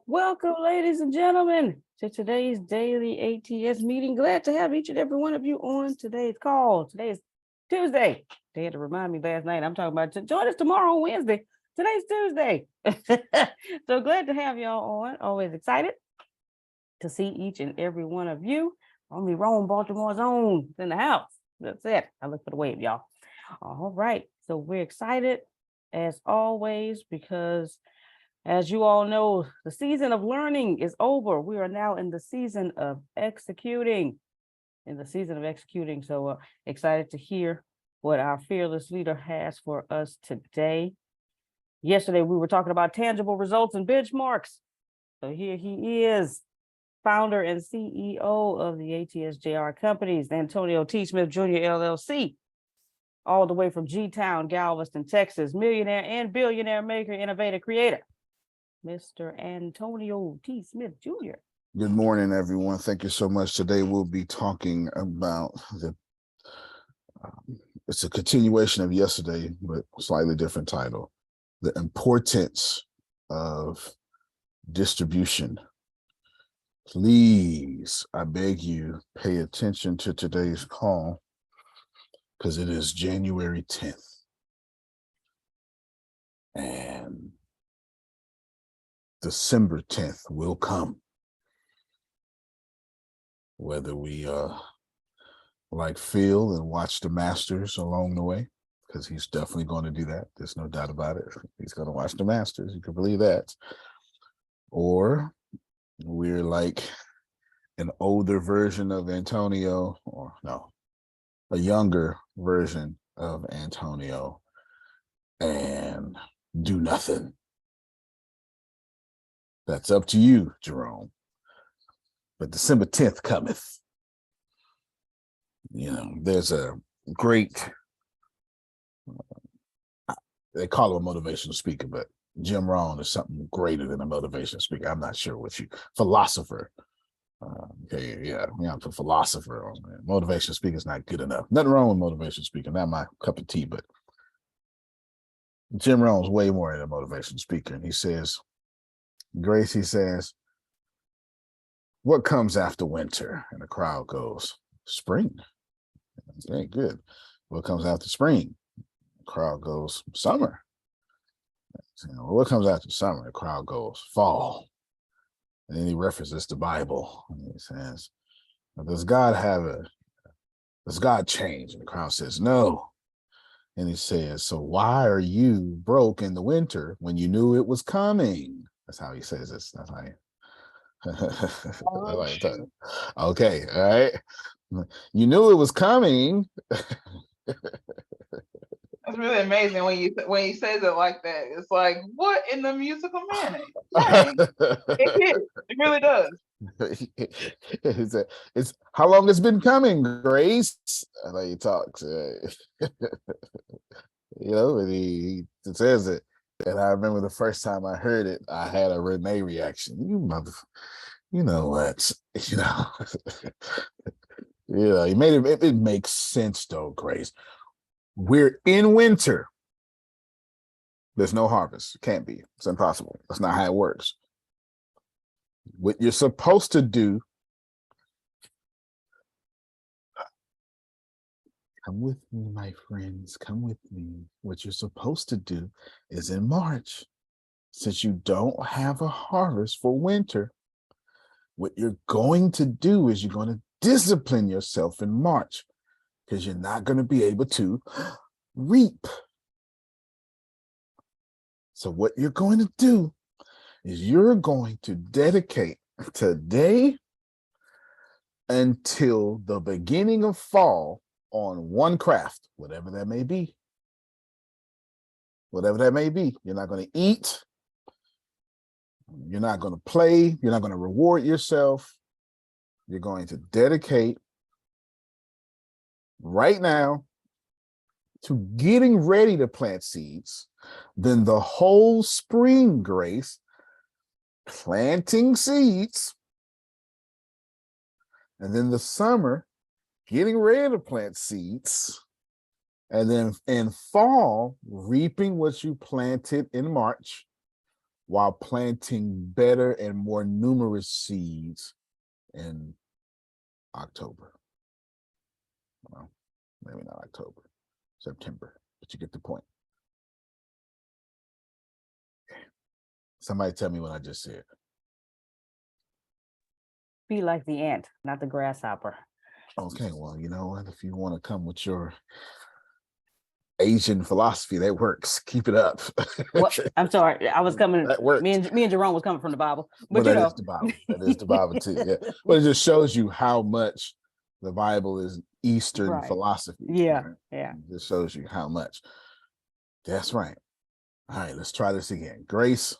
Welcome, ladies and gentlemen, to today's daily ATS meeting. Glad to have each and every one of you on today's call. Today is Tuesday. They had to remind me last night. I'm talking about join us tomorrow on Wednesday. Today's Tuesday. So glad to have y'all on. Always excited to see each and every one of you. Only Rome, Baltimore's own in the house. That's it. I look for the wave, y'all. All right. So we're excited as always because as you all know, the season of learning is over. We are now in the season of executing. So excited to hear what our fearless leader has for us today. Yesterday, we were talking about tangible results and benchmarks. So here he is, founder and CEO of the ATSJR companies, Antonio T. Smith Jr. LLC, all the way from G-Town, Galveston, Texas, millionaire and billionaire maker, innovator, creator, Mr. Antonio T. Smith Jr. Good morning, everyone. Thank you so much. Today we'll be talking about it's a continuation of yesterday, but slightly different title. The importance of distribution. Please, I beg you, pay attention to today's call because it is January 10th. And December 10th will come. Whether we like Phil and watch the Masters along the way, because he's definitely going to do that. There's no doubt about it. He's going to watch the Masters. You can believe that. Or we're like an older version of Antonio, or no, a younger version of Antonio, and do nothing. That's up to you, Jerome. But December 10th cometh. You know, there's a great, they call him a motivational speaker, but Jim Rohn is something greater than a motivational speaker. I'm not sure what philosopher. I'm a philosopher. Motivational speaker is not good enough. Nothing wrong with motivational speaker, not my cup of tea, but Jim Rohn's way more than a motivational speaker. And he says, Grace, he says, what comes after winter? And the crowd goes, spring. That's very good. What comes after spring? The crowd goes, summer. What comes after summer? The crowd goes, fall. And then he references the Bible. And he says, does God change? And the crowd says, no. And he says, so why are you broke in the winter when you knew it was coming? That's how he says this. That's how okay, all right. You knew it was coming. That's really amazing when he says it like that. It's like, what in the musical mayonnaise? Dang. It really does. It's how long it's been coming, Grace. I know he talks. And he says it. And I remember the first time I heard it, I had a Renee reaction. You know what? He made it. It makes sense though, Grace. We're in winter. There's no harvest. It can't be. It's impossible. That's not how it works. What you're supposed to do, come with me, my friends, come with me. What you're supposed to do is in March, since you don't have a harvest for winter, what you're going to do is you're going to discipline yourself in March because you're not going to be able to reap. So what you're going to do is you're going to dedicate today until the beginning of fall on one craft, whatever that may be. Whatever that may be. You're not going to eat. You're not going to play. You're not going to reward yourself. You're going to dedicate right now to getting ready to plant seeds. Then the whole spring, Grace, planting seeds. And then the summer, getting ready to plant seeds. And then in fall, reaping what you planted in March while planting better and more numerous seeds in October. Well, maybe not October, September, but you get the point. Somebody tell me what I just said. Be like the ant, not the grasshopper. Okay, well, you know what? If you want to come with your Asian philosophy, that works. Keep it up. What? I'm sorry, I was coming. That works. Me and Jerome was coming from the Bible, Well, but you that know, is the Bible. That is the Bible too. Yeah, but it just shows you how much the Bible is Eastern Right. philosophy. Yeah, right? yeah. It just shows you how much. That's right. All right, let's try this again. Grace.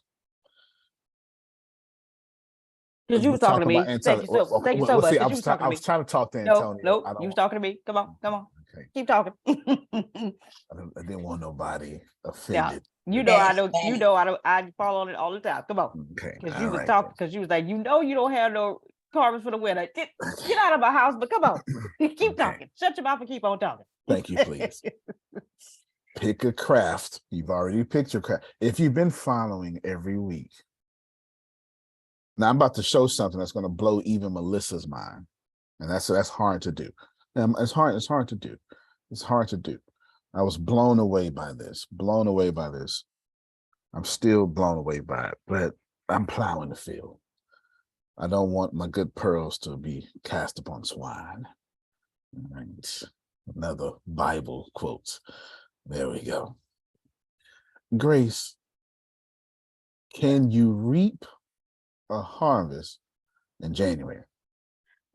Because you we was talking to talk me. about Antonio. Thank you so much. See, 'cause you was talking to I me. was trying to talk to No, Antonio. no, I you was don't. talking to me. Come on, come on. Okay. Keep talking. I didn't want nobody offended. You know, I That's don't. You funny. know, I fall on it all the time. Come on, Okay. because all you was right, talking. Because you was like, you know, you don't have no carbons for the winter. Get out of my house. But come on, keep Okay. talking. Shut your mouth and keep on talking. Thank you, please. Pick a craft. You've already picked your craft. If you've been following every week, now I'm about to show something that's going to blow even Melissa's mind, and that's hard to do. It's hard to do. It's hard to do. I was blown away by this. Blown away by this. I'm still blown away by it, but I'm plowing the field. I don't want my good pearls to be cast upon swine. All right. Another Bible quote. There we go. Grace, can you reap a harvest in January?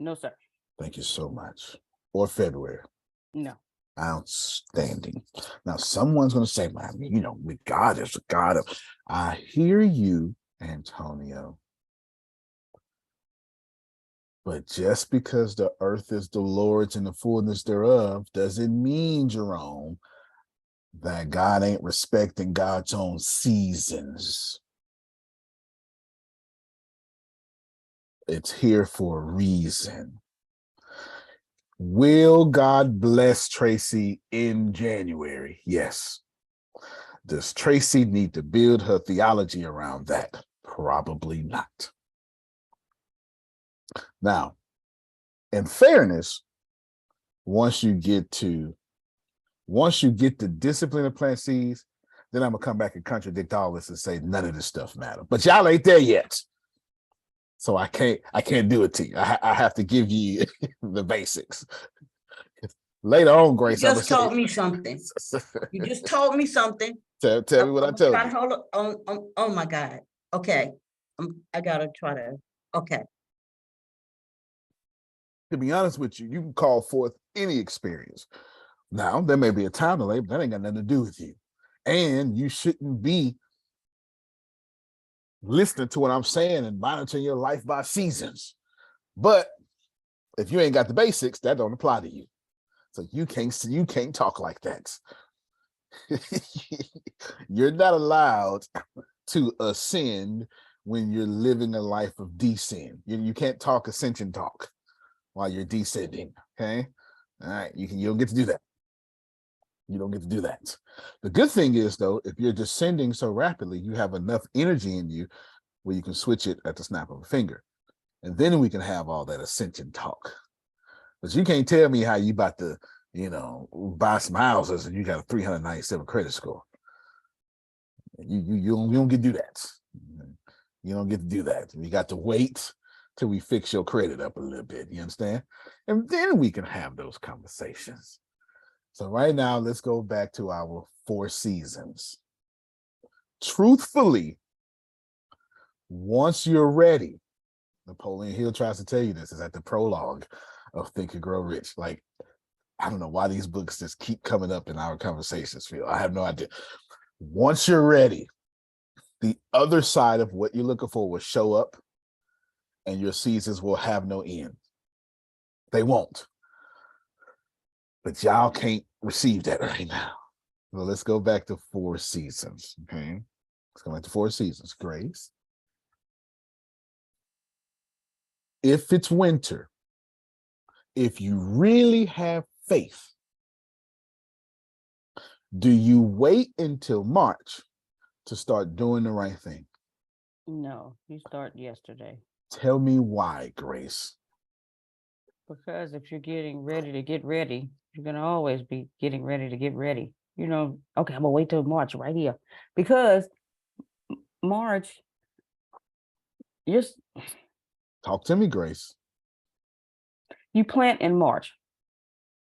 No, sir. Thank you so much. Or February. No. Outstanding. Now, someone's going to say, man, you know, God is a God of. I hear you, Antonio. But just because the earth is the Lord's and the fullness thereof doesn't mean, Jerome, that God ain't respecting God's own seasons. It's here for a reason. Will God bless Tracy in January? Yes. Does Tracy need to build her theology around that? Probably not. Now, in fairness, once you get the discipline of plant seeds, then I'm gonna come back and contradict all this and say none of this stuff matters. But y'all ain't there yet. So I can't do it to you. I have to give you the basics. Later on, Grace, You just told me something. You just told me something. Tell me what I told you. Hold on. Oh my God. Okay. I gotta try to. Okay. To be honest with you, you can call forth any experience. Now, there may be a time delay, but that ain't got nothing to do with you. And you shouldn't be listening to what I'm saying and monitoring your life by seasons. But if you ain't got the basics, that don't apply to you. So you can't talk like that. You're not allowed to ascend when you're living a life of descend. You can't talk ascension talk while you're descending. Okay. All right. You don't get to do that. You don't get to do that. The good thing is, though, if you're descending so rapidly, you have enough energy in you where you can switch it at the snap of a finger. And then we can have all that ascension talk. But you can't tell me how you about to, buy some houses and you got a 397 credit score. You don't get to do that. You don't get to do that. You got to wait till we fix your credit up a little bit. You understand? And then we can have those conversations. So right now, let's go back to our 4 seasons. Truthfully, once you're ready, Napoleon Hill tries to tell you this, is at the prologue of Think and Grow Rich. Like, I don't know why these books just keep coming up in our conversations, Phil. I have no idea. Once you're ready, the other side of what you're looking for will show up and your seasons will have no end. They won't. But y'all can't receive that right now. Well, let's go back to 4 seasons. Okay. Let's go back to 4 seasons. Grace. If it's winter, if you really have faith, do you wait until March to start doing the right thing? No, you start yesterday. Tell me why, Grace. Because if you're getting ready to get ready, you're gonna always be getting ready to get ready. You know, okay, I'm gonna wait till March right here. Because March, you're s- Talk to me, Grace. you plant in March,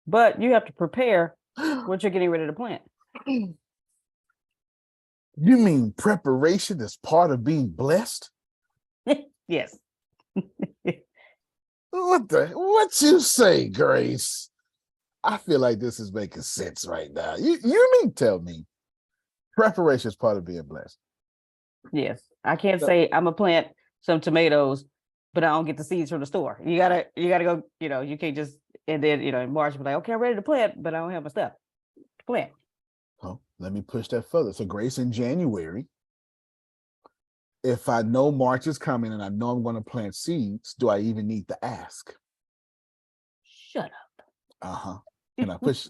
but you have to prepare what you're getting ready to plant. You mean preparation is part of being blessed? Yes. What you say, Grace? I feel like this is making sense right now. You mean tell me preparation is part of being blessed? Yes. I can't So- say I'm gonna plant some tomatoes, but I don't get the seeds from the store. You gotta go, you can't just and then in March be like, okay, I'm ready to plant, but I don't have my stuff to plant. Oh, let me push that further. So, Grace, in January, if I know March is coming and I know I'm going to plant seeds, do I even need to ask? Shut Uh-huh. Can I push?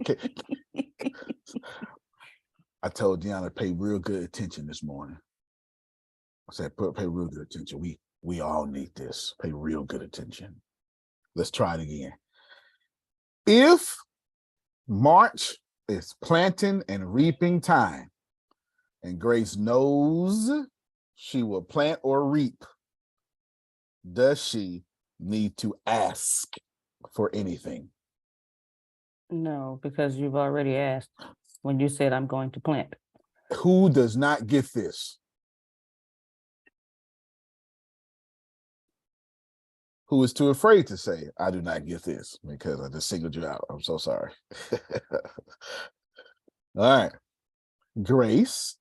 I told Deanna to pay real good attention this morning. I said, pay real good attention. We all need this. Pay real good attention. Let's try it again. If March is planting and reaping time, and Grace knows she will plant or reap, does she need to ask for anything? No, because you've already asked when you said I'm going to plant. Who does not get this? Who is too afraid to say, I do not get this because I just singled you out. I'm so sorry. All right. Grace,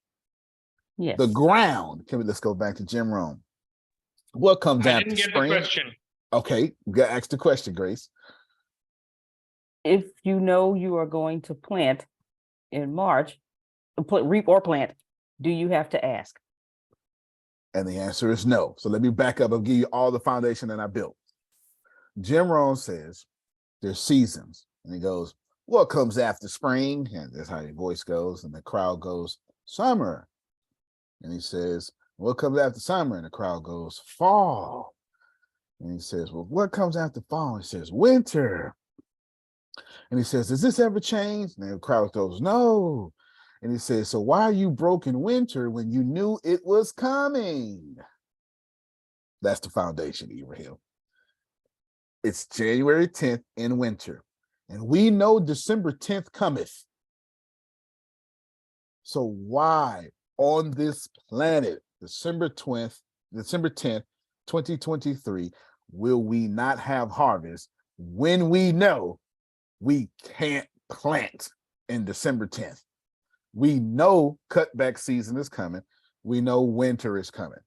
Yes. the ground. Let's go back to Jim Rome. What comes I after didn't get the spring? question. Okay, you got to ask the question, Grace. If you know you are going to plant in March, reap or plant, do you have to ask? And the answer is no. So let me back up and give you all the foundation that I built. Jim Rohn says there's seasons. And he goes, what comes after spring? And that's how your voice goes. And the crowd goes, summer. And he says, what comes after summer? And the crowd goes, fall. And he says, well, what comes after fall? He says, winter. And he says, does this ever change? And the crowd goes, no. And he says, so why are you broke in winter when you knew it was coming? That's the foundation, Ibrahim. It's January 10th in winter. And we know December 10th cometh. So why on this planet, December 10th, 2023, will we not have harvest when we know we can't plant in December 10th? We know cutback season is coming. We know winter is coming.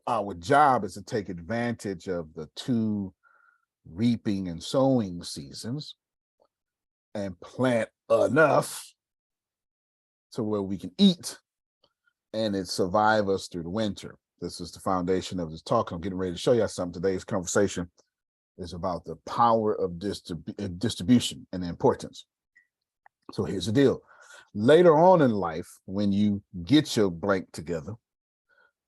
Our job is to take advantage of the two reaping and sowing seasons and plant enough to where we can eat and it survive us through the winter. This is the foundation of this talk. I'm getting ready to show you something. Today's conversation is about the power of distribution and the importance. So here's the deal. Later on in life, when you get your blank together,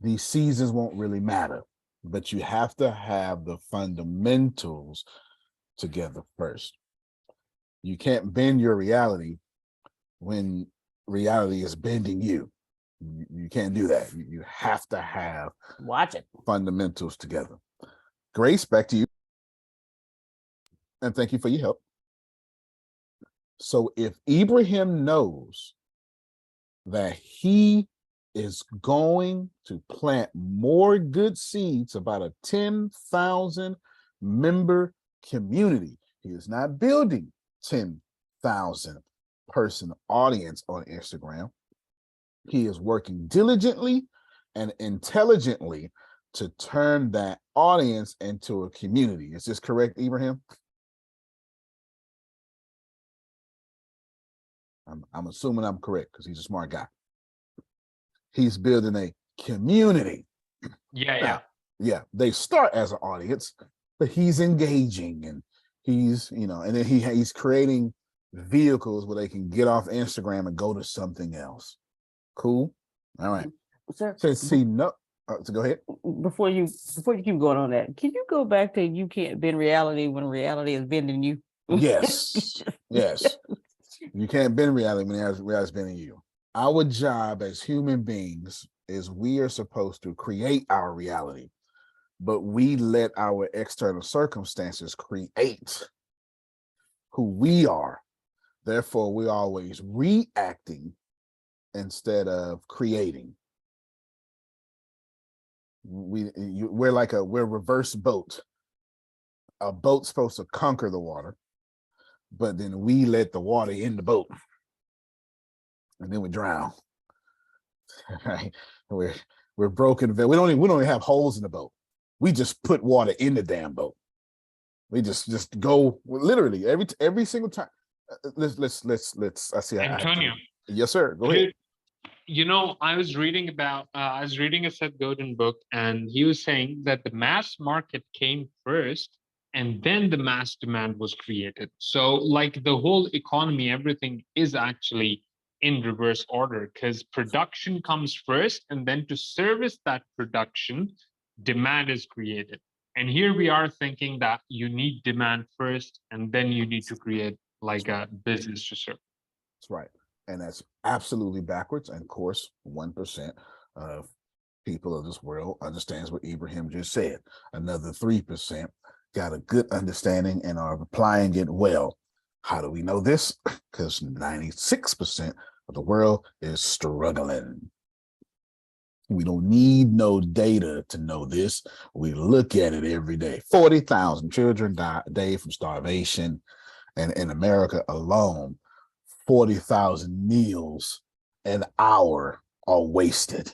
these seasons won't really matter, but you have to have the fundamentals together first. You can't bend your reality when reality is bending you. You can't do that. You have to have Watch it. fundamentals together. Grace, back to you. And thank you for your help. So if Ibrahim knows that he is going to plant more good seeds, about a 10,000 member community, he is not building 10,000 person audience on Instagram. He is working diligently and intelligently to turn that audience into a community. Is this correct, Ibrahim? I'm assuming I'm correct because he's a smart guy. He's building a community. Yeah. Yeah, they start as an audience, but he's engaging and he's, and then he's creating vehicles where they can get off Instagram and go to something else. Cool. All right. Sir, Since he know, so go ahead. before you keep going on that, can you go back to you can't bend reality when reality is bending you? Yes, yes. You can't bend reality when reality's bending you. Our job as human beings is we are supposed to create our reality, but we let our external circumstances create who we are. Therefore, we're always reacting instead of creating. We're reverse boat. A boat's supposed to conquer the water, but then we let the water in the boat, and then we drown. Right? We're broken. We don't even have holes in the boat. We just put water in the damn boat. We just go literally every single time. Let's. I see. Antonio, Yes, sir. Go ahead. I was reading a Seth Godin book, and he was saying that the mass market came first, and then the mass demand was created. So, like the whole economy, everything is actually in reverse order because production comes first, and then to service that production, demand is created. And here we are thinking that you need demand first, and then you need to create like a business to serve. That's right. And that's absolutely backwards. And of course, 1% of people of this world understands what Ibrahim just said. Another 3% got a good understanding and are applying it well. How do we know this? Because 96% of the world is struggling. We don't need no data to know this. We look at it every day. 40,000 children die a day from starvation. And in America alone, 40,000 meals an hour are wasted.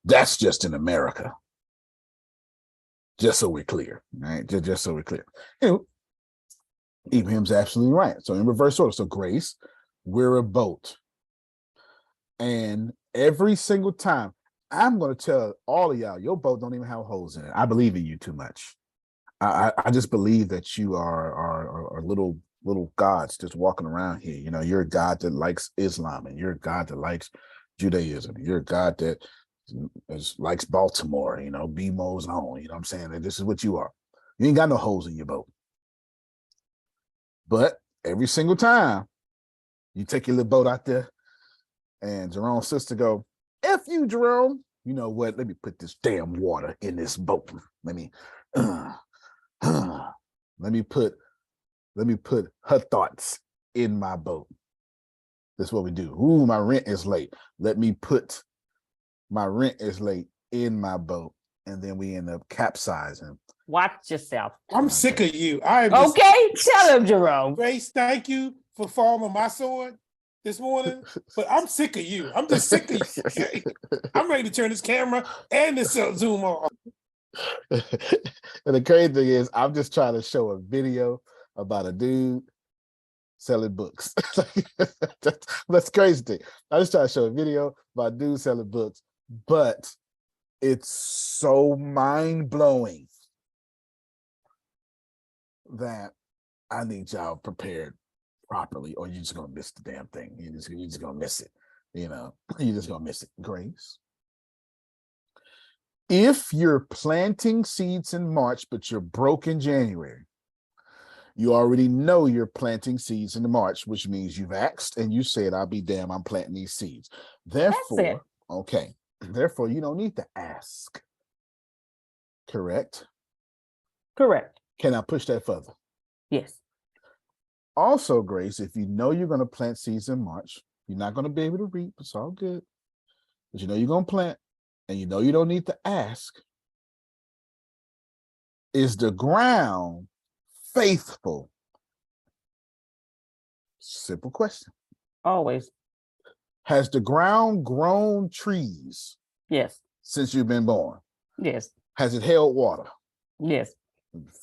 That's just in America. Just so we're clear, right? Just so we're clear. Ibrahim's absolutely right. So in reverse order. So Grace, we're a boat. And every single time, I'm going to tell all of y'all, your boat don't even have holes in it. I believe in you too much. I just believe that you are little gods just walking around here. You know, you're a God that likes Islam, and you're a God that likes Judaism. You're a God that likes Baltimore, you know, BMO's own. You know what I'm saying? And this is what you are. You ain't got no holes in your boat. But every single time you take your little boat out there and Jerome's sister go, F you, Jerome. You know what? Let me put this damn water in this boat. Let me put her thoughts in my boat. That's what we do. Ooh, my rent is late. Let me put my rent is late in my boat. And then we end up capsizing. Watch yourself. I'm sick of you. I am Okay, shut up, Jerome. Grace, thank you for falling on my sword this morning, but I'm sick of you. I'm just sick of you. Okay? I'm ready to turn this camera and this Zoom on. And the crazy thing is, I'm just trying to show a video about a dude selling books. That's crazy thing. I just try to show a video about a dude selling books, but it's so mind-blowing that I need y'all prepared properly, or you're just gonna miss the damn thing. You're just gonna miss it. You know, you're just gonna miss it. Grace. If you're planting seeds in March, but you're broke in January, you already know you're planting seeds in March, which means you've asked and you said, I'll be damn, I'm planting these seeds. Therefore, okay, therefore you don't need to ask. Correct? Correct. Can I push that further? Yes. Also, Grace, if you know you're going to plant seeds in March, you're not going to be able to reap. It's all good. But you know you're going to plant, and you know you don't need to ask. Is the ground faithful? Simple question. Always. Has the ground grown trees Yes. since you've been born? Yes. Has it held water? Yes.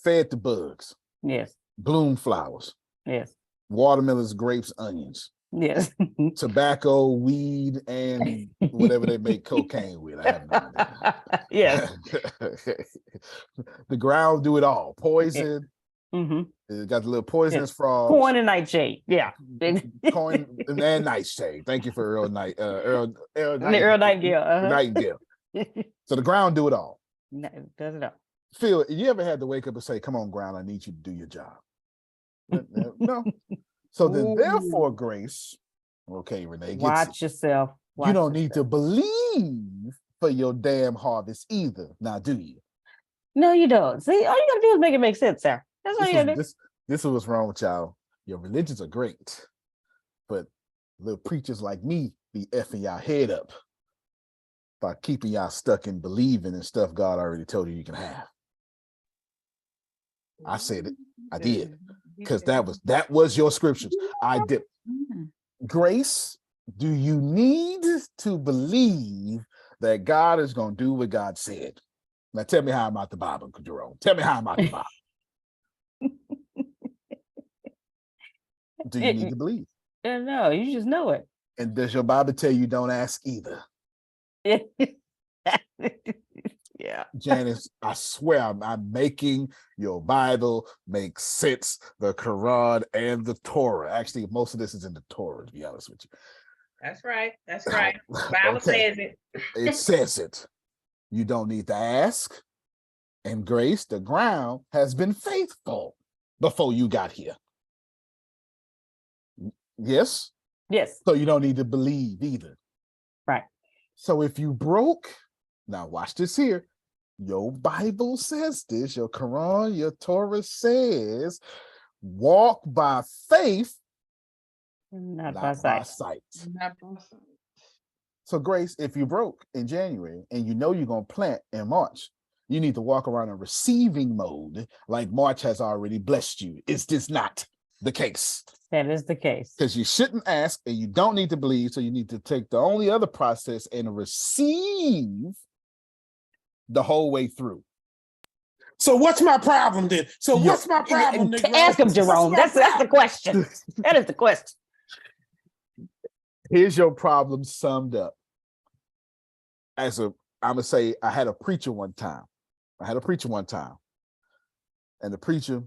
Fed the bugs? Yes. Bloomed flowers? Yes. Watermelons, grapes, onions? Yes. Tobacco, weed, and whatever they make cocaine with. I have no idea. Yes. The ground do it all. Poison, Mm-hmm. It got the little poisonous frogs. Corn and nightshade. Yeah. Corn and nightshade. Thank you for Earl Earl Nightingale. Uh-huh. Nightingale. So the ground do it all. No, does it all. Phil, you ever had to wake up and say, "Come on, ground, I need you to do your job"? No. So then, Ooh. therefore, Grace. Okay, Renee. Watch yourself. You don't need to believe for your damn harvest either. Now, do you? No, you don't. See, all you gotta do is make it make sense, sir. That's all you gotta do. This is what's wrong with y'all. Your religions are great, but little preachers like me be effing y'all head up by keeping y'all stuck in believing in stuff God already told you can have. I said it. I did. Because that was your scriptures. I did. Grace, do you need to believe that God is going to do what God said? Now tell me how I'm out the Bible, Jerome. Tell me how I'm out the Bible. Do you need to believe? No, you just know it. And does your Bible tell you don't ask either? Yeah. Janice, I swear I'm making your Bible make sense. The Quran and the Torah. Actually, most of this is in the Torah, to be honest with you. That's right. That's right. Bible says it. It says it. You don't need to ask. And Grace, the ground has been faithful before you got here. Yes? Yes. So you don't need to believe either. Right. So if you broke, now watch this here. Your Bible says this, your Quran, your Torah says, walk by faith, Not not by by sight. sight. Not by sight. So Grace, if you broke in January and you know you're going to plant in March, you need to walk around in receiving mode like March has already blessed you. Is this not the case? That is the case. Because you shouldn't ask and you don't need to believe. So you need to take the only other process and receive the whole way through. So what's my problem then? So what's my problem, Negro? Ask him, Jerome. What's my That's the question. That is the question. Here's your problem summed up. I'm gonna say I had a preacher one time. And the preacher,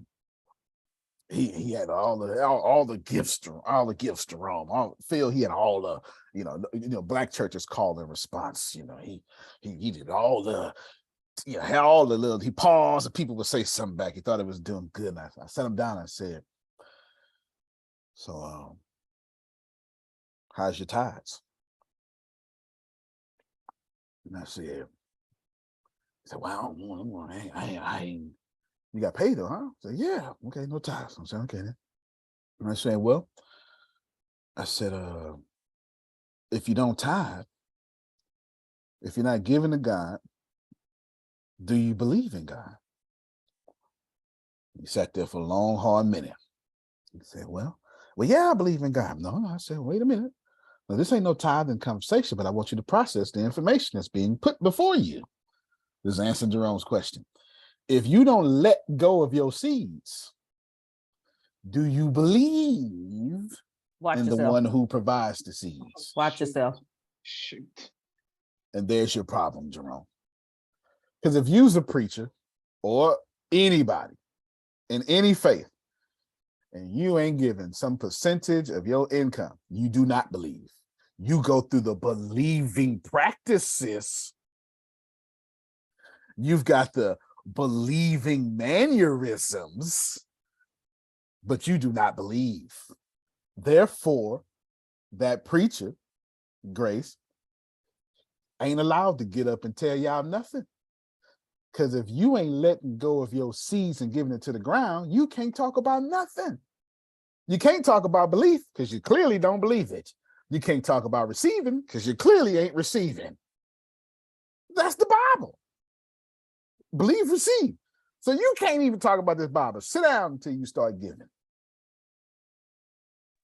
he had all the gifts, Jerome. Phil, he had all the, black churches call and response. He did all the, had all the little, he paused and people would say something back. He thought it was doing good. And I sat him down and I said, so how's your tithes? And I said, he said, well, I ain't, you got paid though, huh? I said, yeah, okay, no tithes. I said, okay then. And I said, well, if you don't tithe, if you're not giving to God, do you believe in God? He sat there for a long, hard minute. He said, well, yeah, I believe in God. No, I said, wait a minute. Now, this ain't no tithing conversation, but I want you to process the information that's being put before you. This is answering Jerome's question. If you don't let go of your seeds, do you believe Watch in yourself. the one who provides the seeds? Watch yourself. Shoot. And there's your problem, Jerome. Because if you's a preacher or anybody in any faith, and you ain't given some percentage of your income, you do not believe. You go through the believing practices. You've got the believing mannerisms, but you do not believe. Therefore, that preacher, Grace, ain't allowed to get up and tell y'all nothing. Because if you ain't letting go of your seeds and giving it to the ground, you can't talk about nothing. You can't talk about belief because you clearly don't believe it. You can't talk about receiving because you clearly ain't receiving. That's the Bible. Believe, receive. So you can't even talk about this Bible. Sit down until you start giving.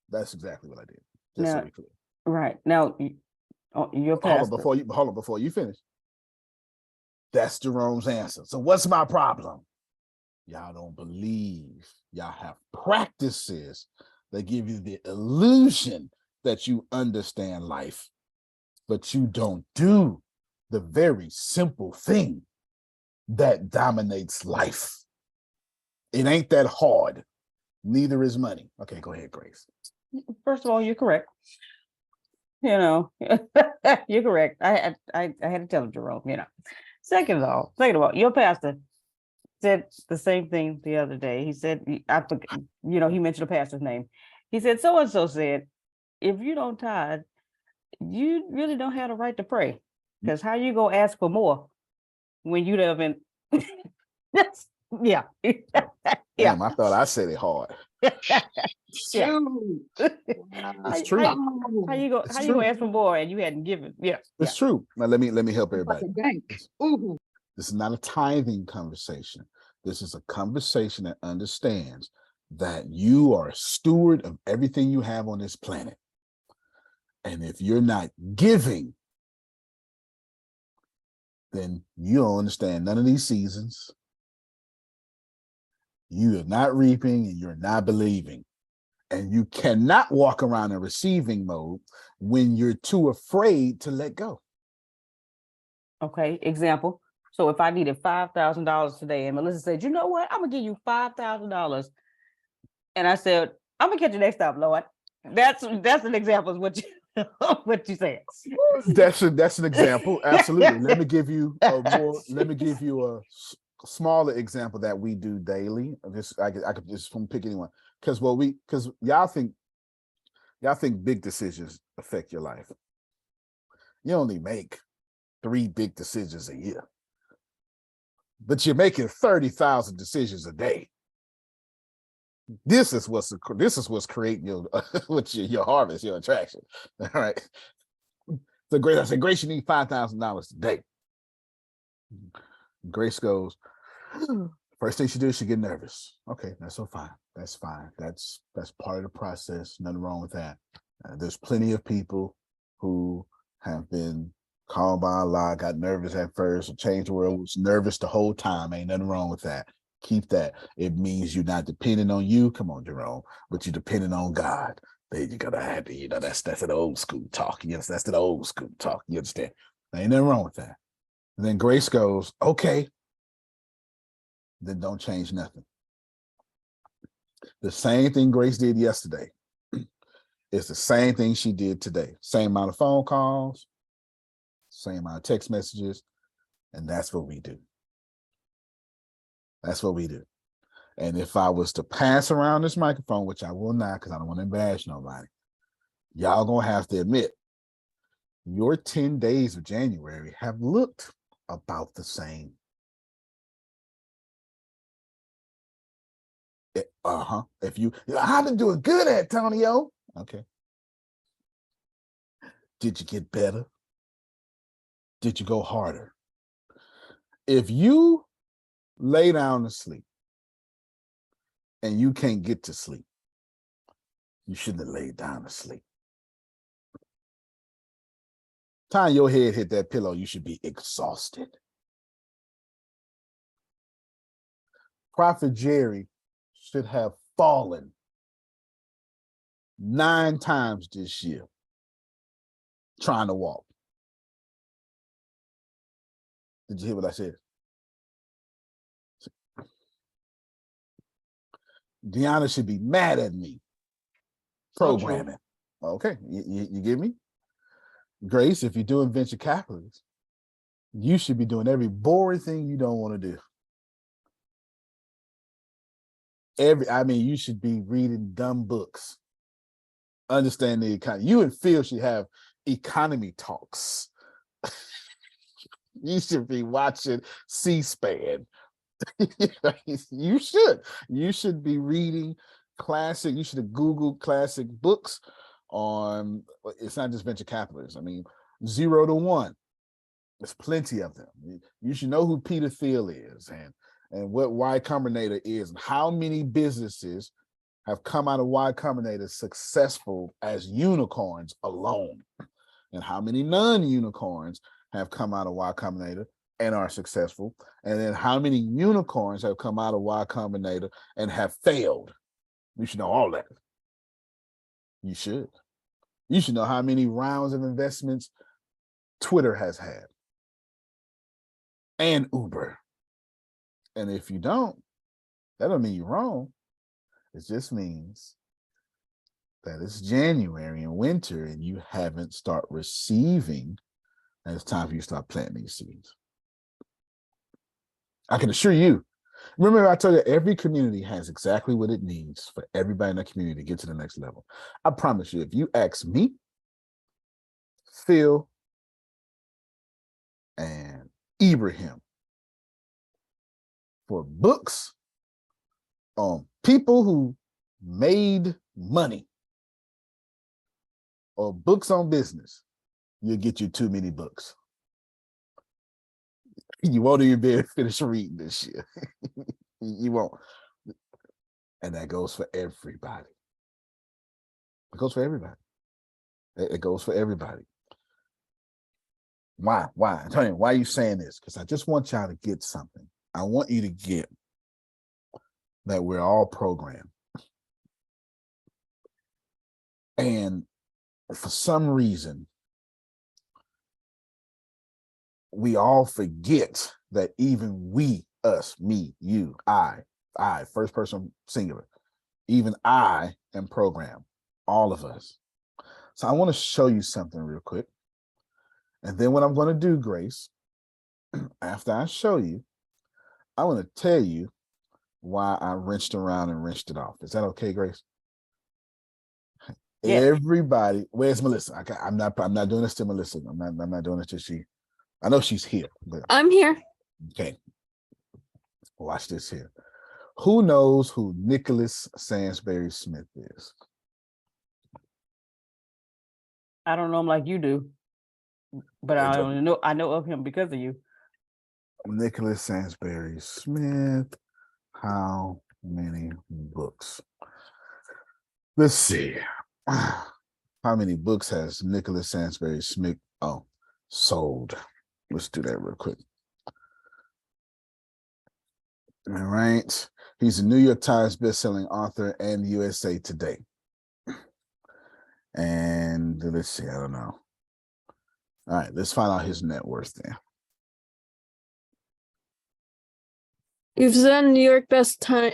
That's exactly what I did. Just so Now, we're clear. right. Now, your pastor. Hold on before you finish. That's Jerome's answer. So what's my problem? Y'all don't believe. Y'all have practices that give you the illusion that you understand life, but you don't do the very simple thing that dominates life. It ain't that hard. Neither is money. Okay, go ahead, Grace. First of all, you're correct. You know, you're correct. I had to tell him, Jerome, you know. Second of all, your pastor said the same thing the other day. He said, I forget, you know, he mentioned the pastor's name. He said, so and so said, if you don't tithe, you really don't have the right to pray. Because how you gonna ask for more when you haven't? Yeah. Yeah. Damn, I thought I said it hard. Yeah. Shoot. It's true. How you It's gonna true. ask for more and you hadn't given? Yeah. It's true. Now let me help Like everybody. a bank. Ooh. This is not a tithing conversation. This is a conversation that understands that you are a steward of everything you have on this planet. And if you're not giving, then you don't understand none of these seasons. You are not reaping and you're not believing. And you cannot walk around in receiving mode when you're too afraid to let go. Okay. Example. So if I needed $5,000 today, and Melissa said, you know what? I'm gonna give you $5,000. And I said, I'm gonna catch you next time, Lord. That's an example of what you what you said. That's an example. Absolutely. Let me give you a smaller example that we do daily. I could just pick anyone. Because y'all think big decisions affect your life. You only make 3 big decisions a year, but you're making 30,000 decisions a day. This is what's creating your harvest, your attraction. All right. So I said, Grace, you need $5,000 a day. Grace goes, first thing she do is she get nervous. Okay, that's so fine. That's fine. That's part of the process. Nothing wrong with that. There's plenty of people who have been called by Allah, got nervous at first, or changed the world, was nervous the whole time. Ain't nothing wrong with that. Keep that. It means you're not depending on you. Come on, Jerome, but you're depending on God. There you gotta have to, that's an old school talk. Yes, that's the old school talk. You understand? There ain't nothing wrong with that. And then Grace goes, okay, then don't change nothing. The same thing Grace did yesterday is the same thing she did today. Same amount of phone calls, same amount of text messages, and that's what we do. That's what we do. And if I was to pass around this microphone, which I will not because I don't want to embarrass nobody, y'all gonna have to admit, your 10 days of January have looked about the same. If I've been doing good, Antonio. Okay. Did you get better? Did you go harder? If you lay down to sleep and you can't get to sleep, you shouldn't have laid down to sleep. Time your head hit that pillow, you should be exhausted. Prophet Jerry should have fallen 9 times this year trying to walk. Did you hear what I said? Deanna should be mad at me. Programming. Okay, you get me? Grace, if you're doing venture capitalism, you should be doing every boring thing you don't want to do. You should be reading dumb books. Understand the economy. You and Phil should have economy talks. You should be watching C-SPAN. You should be reading classic. You should have Googled classic books on, it's not just venture capitalism. I mean, 0 to 1. There's plenty of them. You should know who Peter Thiel is and what Y Combinator is, and how many businesses have come out of Y Combinator successful as unicorns alone, and how many non-unicorns have come out of Y Combinator and are successful, and then how many unicorns have come out of Y Combinator and have failed. You should know all that. You should. You should know how many rounds of investments Twitter has had and Uber. And if you don't, That don't mean you're wrong. It just means that it's January and winter and you haven't started receiving, and it's time for you to start planting these seeds. I can assure you, remember I told you every community has exactly what it needs for everybody in that community to get to the next level. I promise you, if you ask me, Phil, and Ibrahim for books on people who made money or books on business, you'll get you too many books. You won't even be able to finish reading this shit. You won't. And that goes for everybody. It goes for everybody. It goes for everybody. Why? Tell me, why are you saying this? Because I just want y'all to get something. I want you to get that we're all programmed. And for some reason, we all forget that even we, us, me, you, I, first person singular, even I am programmed, all of us. So I want to show you something real quick. And then what I'm going to do, Grace, after I show you, I want to tell you why I wrenched around and wrenched it off. Is that okay, Grace? Yeah. Everybody, where's Melissa? I'm not doing this to Melissa. I'm not doing it to she. I know she's here, but I'm here. okay. Watch this here. Who knows who Nicholas Sansbury Smith is? I don't know him like you do, but I know of him because of you. Nicholas Sansbury Smith. How many books? Let's see. How many books has Nicholas Sansbury Smith sold? Let's do that real quick. All right. He's a New York Times bestselling author and USA Today. And let's see, I don't know. All right, let's find out his net worth then. You've said New York bestsellers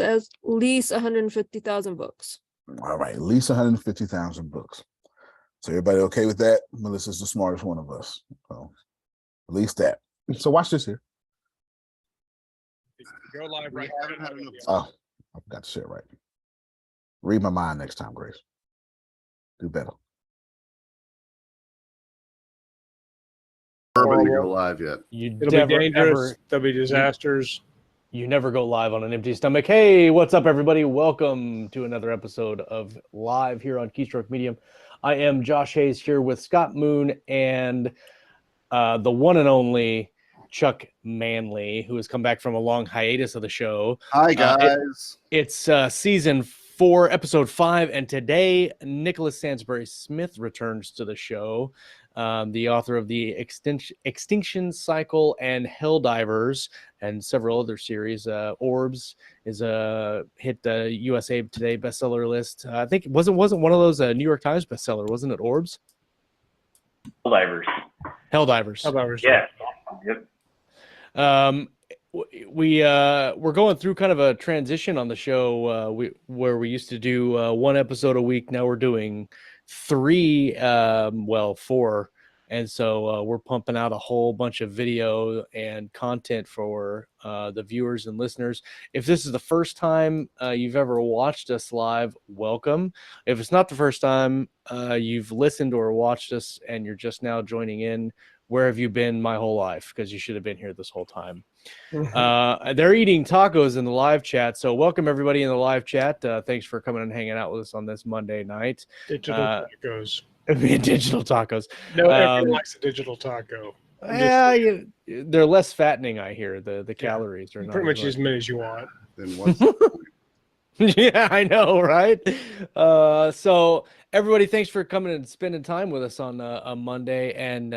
at least 150,000 books. All right, at least 150,000 books. So everybody okay with that? Melissa's the smartest one of us. So at least that. So watch this here. Go live right now. Oh, I forgot to share it right. Read my mind next time, Grace. Do better. Urban to go live yet. It'll be dangerous. There'll be disasters. You never go live on an empty stomach. Hey, what's up, everybody? Welcome to another episode of Live here on Keystroke Medium. I am Josh Hayes here with Scott Moon and the one and only Chuck Manley, who has come back from a long hiatus of the show. Hi, guys. It's season 4, episode 5, and today Nicholas Sansbury Smith returns to the show. The author of the Extinction Cycle and Helldivers and several other series. Orbs is hit the USA Today bestseller list. I think it wasn't one of those New York Times bestseller, wasn't it? Orbs. Helldivers. Helldivers. Yeah. Yep. We're going through kind of a transition on the show where we used to do 1 episode a week. Now we're doing 3, 4. And so we're pumping out a whole bunch of video and content for the viewers and listeners. If this is the first time you've ever watched us live, welcome. If it's not the first time you've listened or watched us and you're just now joining in, where have you been my whole life? Because you should have been here this whole time. They're eating tacos in the live chat. So welcome everybody in the live chat. Thanks for coming and hanging out with us on this Monday night. Digital tacos. Digital tacos. No, everyone likes a digital taco. Yeah, they're less fattening, I hear. The calories are not pretty much as many as you want. Then what's the point? Yeah, I know, right? So everybody, thanks for coming and spending time with us on a Monday. And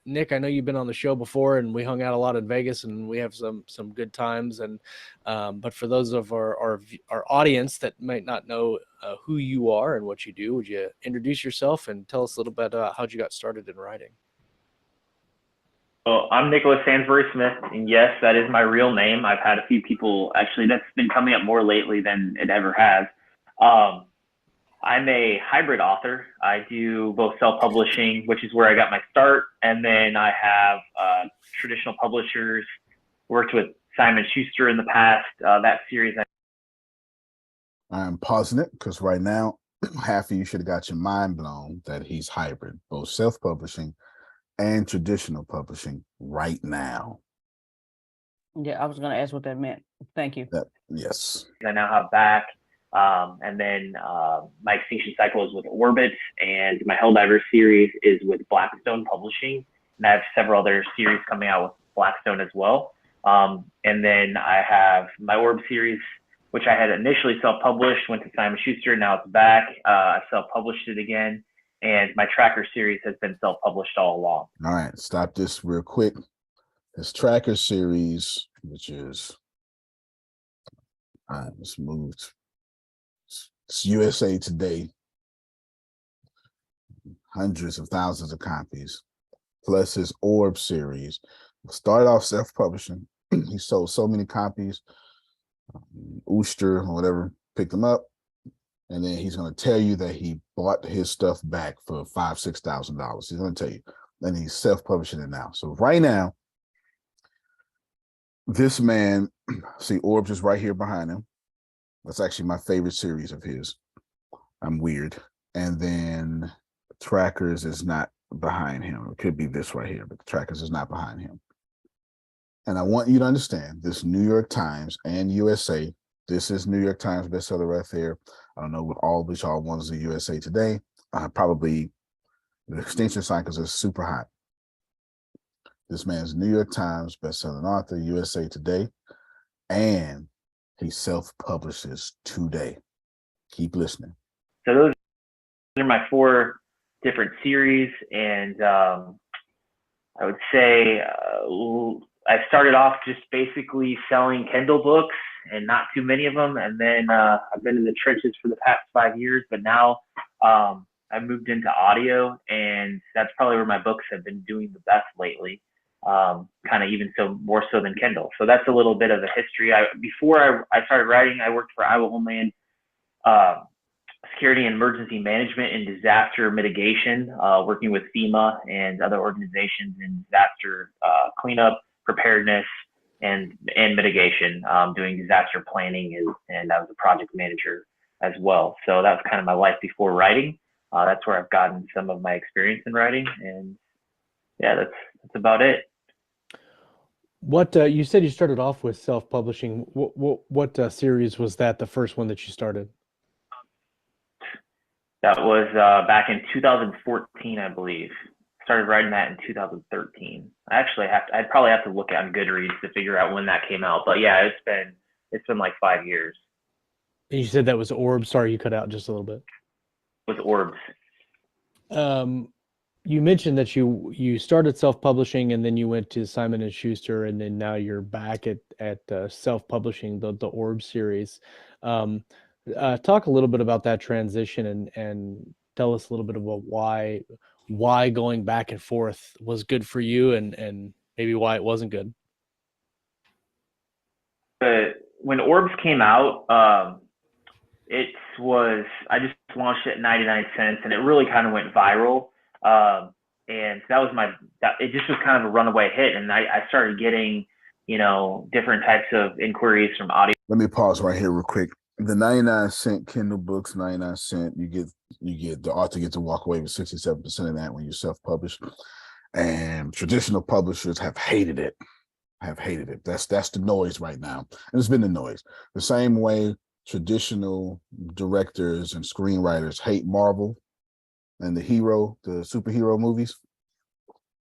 Nick, I know you've been on the show before, and we hung out a lot in Vegas, and we have some good times. And but for those of our audience that might not know who you are and what you do, would you introduce yourself and tell us a little bit about how you got started in writing? Well, I'm Nicholas Sansbury Smith, and yes, that is my real name. I've had a few people actually that's been coming up more lately than it ever has. I'm a hybrid author. I do both self-publishing, which is where I got my start, and then I have traditional publishers. Worked with Simon Schuster in the past. That series. I'm pausing it because right now, half of you should have got your mind blown that he's hybrid, both self-publishing and traditional publishing right now. Yeah, I was going to ask what that meant. Thank you. Yes. I now have back. And then my Extinction Cycle is with Orbit, and my Helldiver series is with Blackstone Publishing. And I have several other series coming out with Blackstone as well. And then I have my Orb series, which I had initially self-published, went to Simon Schuster, now it's back. I self-published it again. And my Tracker series has been self-published all along. All right, stop this real quick. This Tracker series, which is, it's moved. It's USA Today. Hundreds of thousands of copies. Plus his Orb series. Started off self-publishing. He sold so many copies. Ooster or whatever picked them up. And then he's going to tell you that he bought his stuff back for $5,000, $6,000. He's going to tell you. And he's self-publishing it now. So right now, this man, see, Orbs is right here behind him. That's actually my favorite series of his. I'm weird. And then Trackers is not behind him. It could be this right here, but the Trackers is not behind him. And I want you to understand this New York Times and USA. This is New York Times bestseller right there. I don't know what all which all ones are USA Today. Probably the Extinction Cycles is super hot. This man's New York Times bestselling author, USA Today, and he self-publishes today. Keep listening. So those are my 4 different series, and I would say I started off just basically selling Kindle books and not too many of them. And then I've been in the trenches for the past 5 years, but now I moved into audio, and that's probably where my books have been doing the best lately. Kind of even so more so than Kindle. So that's a little bit of a history. Before I started writing, I worked for Iowa Homeland Security and Emergency Management and Disaster Mitigation, working with FEMA and other organizations in disaster cleanup, preparedness, and mitigation, doing disaster planning, and I was a project manager as well. So that was kind of my life before writing. That's where I've gotten some of my experience in writing, and yeah, that's about it. What you said you started off with self-publishing. What series was that? The first one that you started? That was back in 2014, I believe. Started writing that in 2013. I'd probably have to look on Goodreads to figure out when that came out. But yeah, it's been like 5 years. And you said that was Orbs. Sorry, you cut out just a little bit. With Orbs. You mentioned that you started self-publishing and then you went to Simon & Schuster, and then now you're back at self-publishing the Orb series. Talk a little bit about that transition and tell us a little bit about why going back and forth was good for you and maybe why it wasn't good. When Orbs came out, I just launched it at 99 cents, and it really kind of went viral. And that was it just was kind of a runaway hit. And I started getting, different types of inquiries from audio. Let me pause right here real quick. The 99-cent Kindle books, 99 cents, you get the author gets to walk away with 67% of that when you self-publish. And traditional publishers have hated it. That's the noise right now. And it's been the noise. The same way traditional directors and screenwriters hate Marvel and the superhero movies.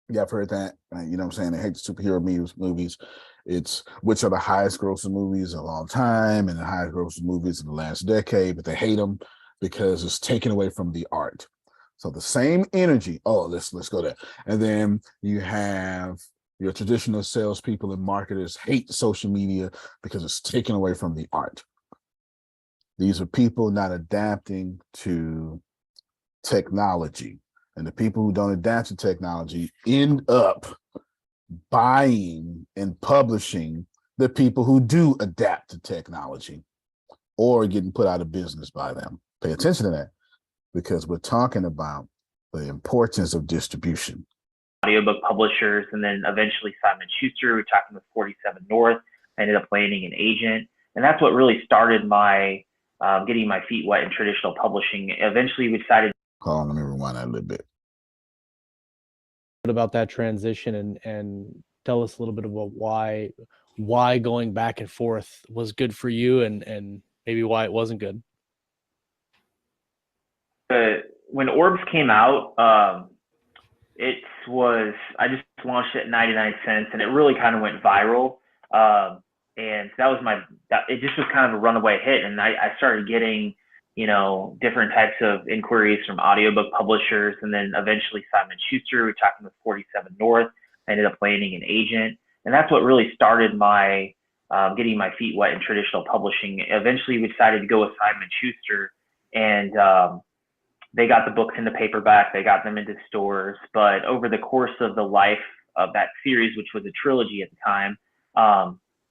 Yeah, I've heard that. You know what I'm saying? They hate the superhero movies. It's which are the highest grossing movies of all time and the highest grossing movies in the last decade, but they hate them because it's taken away from the art. So the same energy. Oh, let's go there. And then you have your traditional salespeople and marketers hate social media because it's taken away from the art. These are people not adapting to technology, and the people who don't adapt to technology end up buying and publishing the people who do adapt to technology or getting put out of business by them. Pay attention to that, because we're talking about the importance of distribution. Audiobook publishers, and then eventually Simon Schuster. We're talking with 47 North. I ended up landing an agent, and that's what really started my getting my feet wet in traditional publishing. Eventually, we decided. Hold on, let me rewind that a little bit. About that transition, and tell us a little bit about why going back and forth was good for you, and maybe why it wasn't good. When Orbs came out, I just launched it at 99 cents, and it really kind of went viral. And that was it just was kind of a runaway hit. And I started getting, different types of inquiries from audiobook publishers, and then eventually Simon Schuster. We're talking with 47 North. I ended up landing an agent, and that's what really started my getting my feet wet in traditional publishing. Eventually, we decided to go with Simon Schuster, and they got the books into paperback. They got them into stores. But over the course of the life of that series, which was a trilogy at the time,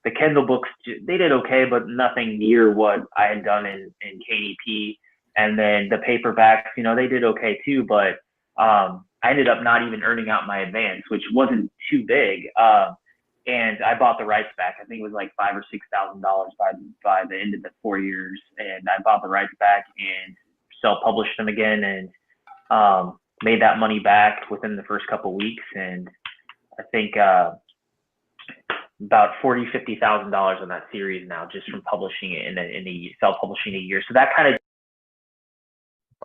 the Kindle books, they did okay, but nothing near what I had done in KDP. And then the paperbacks, they did okay too, but I ended up not even earning out my advance, which wasn't too big. And I bought the rights back. I think it was like $5,000 or $6,000 by the end of the 4 years. And I bought the rights back and self-published them again, and made that money back within the first couple of weeks. And I think about $40,000-$50,000 on that series now, just from publishing it in a self-publishing a year. So that kind of.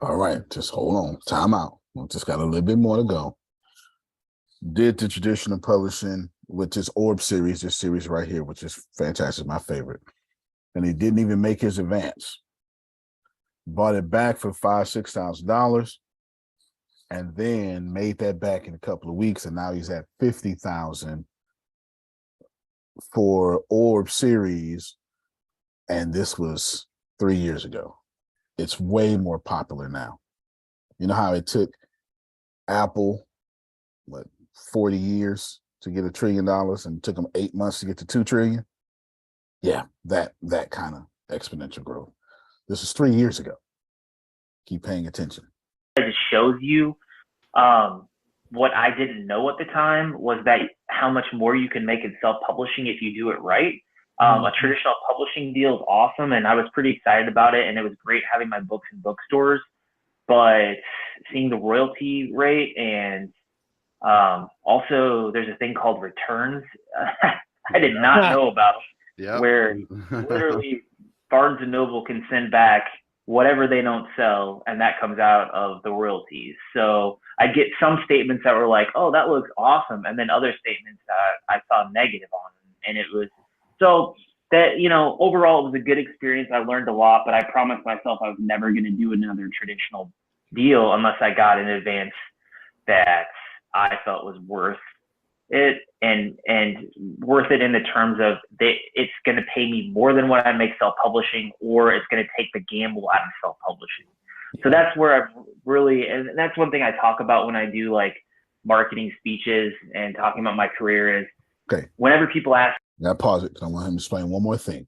All right, just hold on. Time out. We just got a little bit more to go. Did the traditional publishing with this Orb series, this series right here, which is fantastic, my favorite. And he didn't even make his advance. Bought it back for $5,000-$6,000, and then made that back in a couple of weeks, and now he's at $50,000 for Orb series, and this was 3 years ago. It's way more popular now. You know how it took Apple, 40 years to get $1 trillion, and it took them 8 months to get to 2 trillion? Yeah, that kind of exponential growth. This is 3 years ago. Keep paying attention. It shows you what I didn't know at the time was that how much more you can make in self-publishing if you do it right. A traditional publishing deal is awesome, and I was pretty excited about it, and it was great having my books in bookstores. But seeing the royalty rate, and also there's a thing called returns I did not know about, where literally Barnes and Noble can send back whatever they don't sell, and that comes out of the royalties. So I get some statements that were like, oh, that looks awesome, and then other statements that I saw negative on. And it was so that, overall it was a good experience. I learned a lot, but I promised myself I was never going to do another traditional deal unless I got an advance that I felt was worth it, and worth it in the terms of it's going to pay me more than what I make self-publishing, or it's going to take the gamble out of self-publishing. So that's where I've really, and that's one thing I talk about when I do like marketing speeches and talking about my career is, okay, whenever people ask. Now pause it, because I want him to explain one more thing.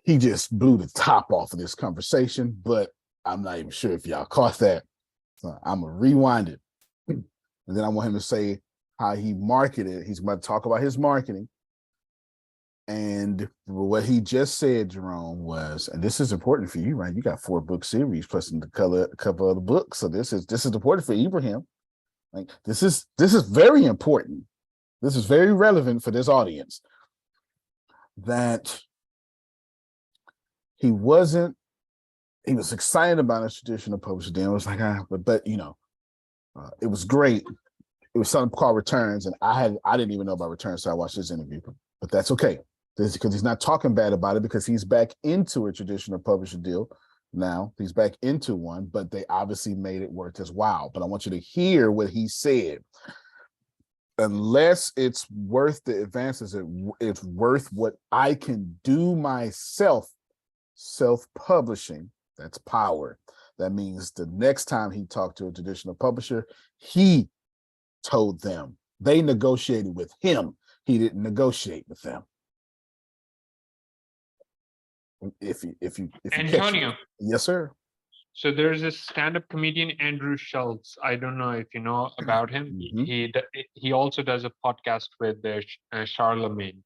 He just blew the top off of this conversation, but I'm not even sure if y'all caught that. So I'm going to rewind it. And then I want him to say how he marketed. He's going to talk about his marketing. And what he just said, Jerome, was, and this is important for you, right? You got 4 book series plus the cover of the book. So this is important for Ibrahim. Like this is very important. This is very relevant for this audience. That he was excited about his traditional publishing deal. It was like, but it was great. It was something called returns, and I didn't even know about returns, so I watched this interview. But that's okay, because he's not talking bad about it, because he's back into a traditional publishing deal now. He's back into one, but they obviously made it worth his while. But I want you to hear what he said. Unless it's worth the advances, it's worth what I can do myself. Self-publishing, that's power. That means the next time he talked to a traditional publisher, he told them They negotiated with him. He didn't negotiate with them. If you catch Antonio. it. Yes, sir. So there's this stand-up comedian, Andrew Schultz. I don't know if you know about him. He also does a podcast with Charlemagne.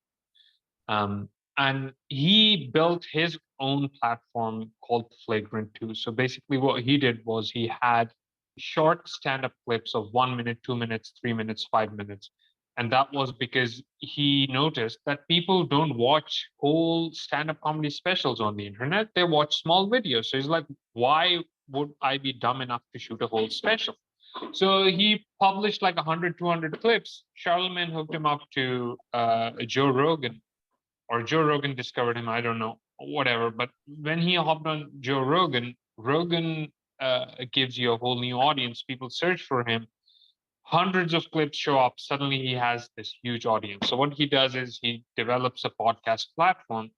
And he built his own platform called Flagrant 2. So basically what he did was he had short stand-up clips of 1 minute, 2 minutes, 3 minutes, 5 minutes. And that was because he noticed that people don't watch whole stand-up comedy specials on the internet. They watch small videos. So he's like, why would I be dumb enough to shoot a whole special? So he published like 100, 200 clips. Charlemagne hooked him up to Joe Rogan, or Joe Rogan discovered him. I don't know, whatever. But when he hopped on Joe Rogan, Rogan gives you a whole new audience. People search for him. Hundreds of clips show up. Suddenly he has this huge audience. So what he does is he develops a podcast platform,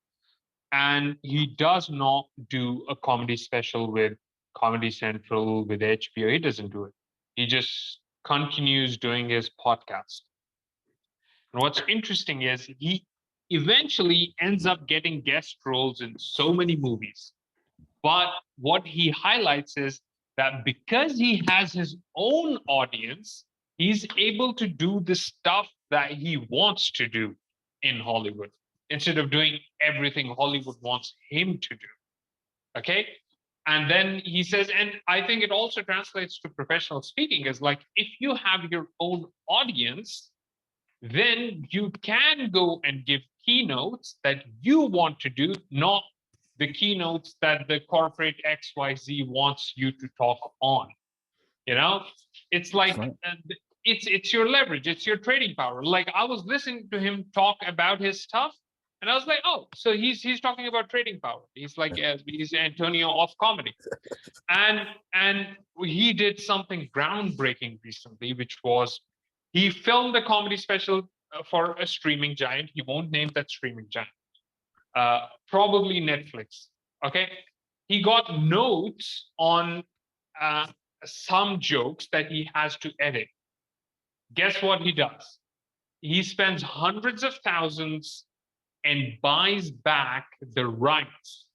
and he does not do a comedy special with Comedy Central, with HBO. He doesn't do it. He just continues doing his podcast. And what's interesting is he eventually ends up getting guest roles in so many movies. But what he highlights is that because he has his own audience, he's able to do the stuff that he wants to do in Hollywood instead of doing everything Hollywood wants him to do. Okay? And then he says, and I think it also translates to professional speaking, is like, if you have your own audience, then you can go and give keynotes that you want to do, not the keynotes that the corporate XYZ wants you to talk on. You know, it's like, it's your leverage, it's your trading power. Like, I was listening to him talk about his stuff, and I was like, oh, so he's talking about trading power. He's like, he's Antonio of comedy. And he did something groundbreaking recently, which was he filmed a comedy special for a streaming giant. He won't name that streaming giant. Probably Netflix. Okay. He got notes on some jokes that he has to edit. Guess what he does? He spends hundreds of thousands and buys back the rights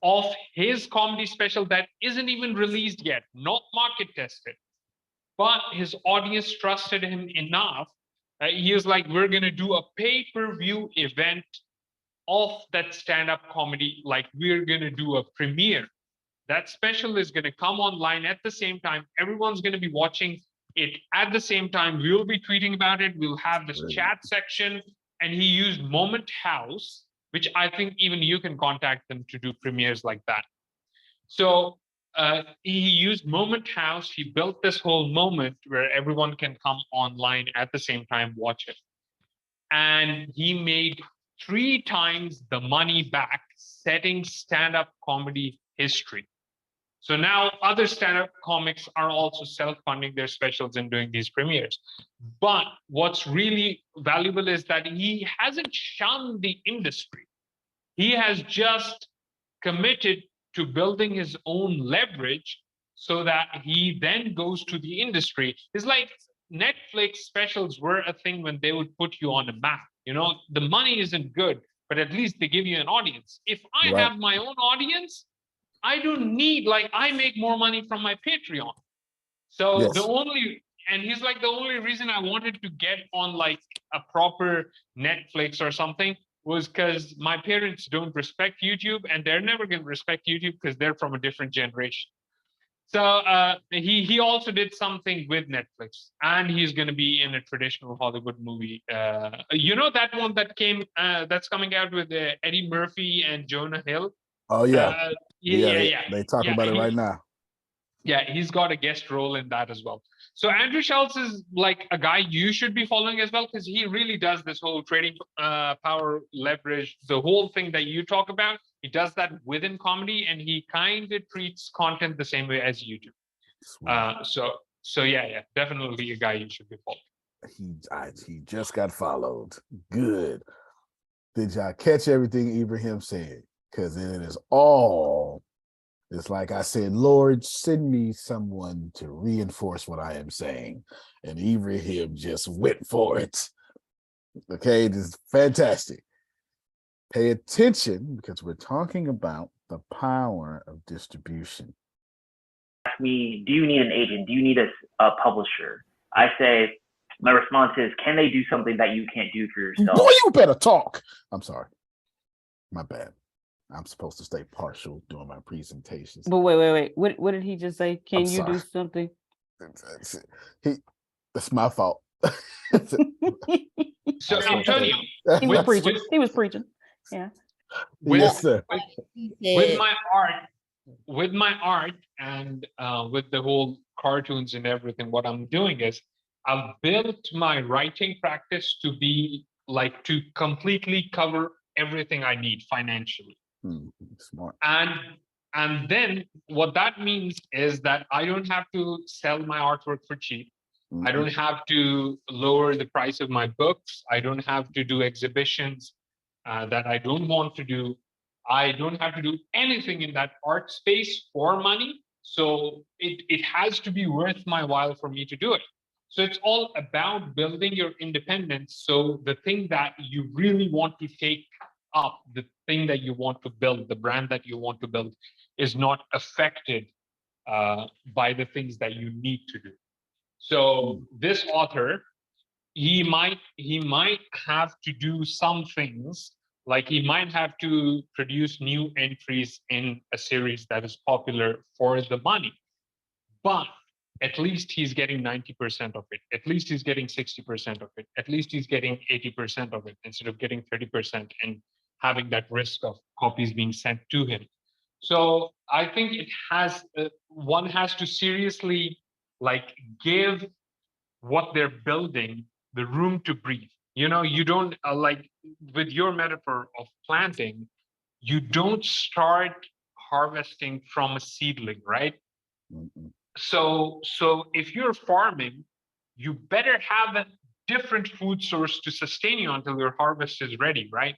of his comedy special that isn't even released yet, not market tested. But his audience trusted him enough. He was like, we're going to do a pay-per-view event of that stand-up comedy. Like, we're going to do a premiere. That special is going to come online at the same time. Everyone's going to be watching it at the same time. We'll be tweeting about it. We'll have this chat section. And he used Moment House, which I think even you can contact them to do premieres like that. So he used Moment House. He built this whole moment where everyone can come online at the same time, watch it. And he made 3 times the money back, setting stand-up comedy history. So now other stand-up comics are also self-funding their specials and doing these premieres. But what's really valuable is that he hasn't shunned the industry. He has just committed to building his own leverage so that he then goes to the industry. It's like Netflix specials were a thing when they would put you on a map. You know, the money isn't good, but at least they give you an audience. If I have my own audience, I don't need, like, I make more money from my Patreon. So and he's like, the only reason I wanted to get on like a proper Netflix or something was because my parents don't respect YouTube, and they're never going to respect YouTube because they're from a different generation. So he also did something with Netflix, and he's going to be in a traditional Hollywood movie. You know that one that that's coming out with Eddie Murphy and Jonah Hill? Oh, yeah. Yeah. They talk about it right now. Yeah, he's got a guest role in that as well. So Andrew Schultz is like a guy you should be following as well, because he really does this whole trading power, leverage, the whole thing that you talk about. He does that within comedy, and he kind of treats content the same way as you do. So yeah, definitely a guy you should be following. He just got followed. Good. Did y'all catch everything Ibrahim said? Because it is all It's like I said, Lord, send me someone to reinforce what I am saying. And Ibrahim just went for it. Okay, this is fantastic. Pay attention because we're talking about the power of distribution. Ask me, do you need an agent? Do you need a publisher? I say, my response is, can they do something that you can't do for yourself? Boy, you better talk. I'm sorry. My bad. I'm supposed to stay partial during my presentations. But wait. What did he just say? Can you do sorry. something? That's my fault. So Antonio, He was preaching. He was preaching. Yeah. Yes, sir. with my art and with the whole cartoons and everything, what I'm doing is I've built my writing practice to be like to completely cover everything I need financially. Smart. And then what that means is that I don't have to sell my artwork for cheap. I don't have to lower the price of my books. I don't have to do exhibitions that I don't want to do. I don't have to do anything in that art space for money. So it has to be worth my while for me to do it. So it's all about building your independence. So the thing that you really want to take up, the thing that you want to build, the brand that you want to build is not affected by the things that you need to do. So this author, he might have to do some things, like he might have to produce new entries in a series that is popular for the money, but at least he's getting 90% of it. At least he's getting 60% of it. At least he's getting 80% of it instead of getting 30% and having that risk of copies being sent to him. So I think it has, one has to seriously like give what they're building the room to breathe. You know, you don't like with your metaphor of planting, you don't start harvesting from a seedling, right? So if you're farming, you better have a different food source to sustain you until your harvest is ready, right?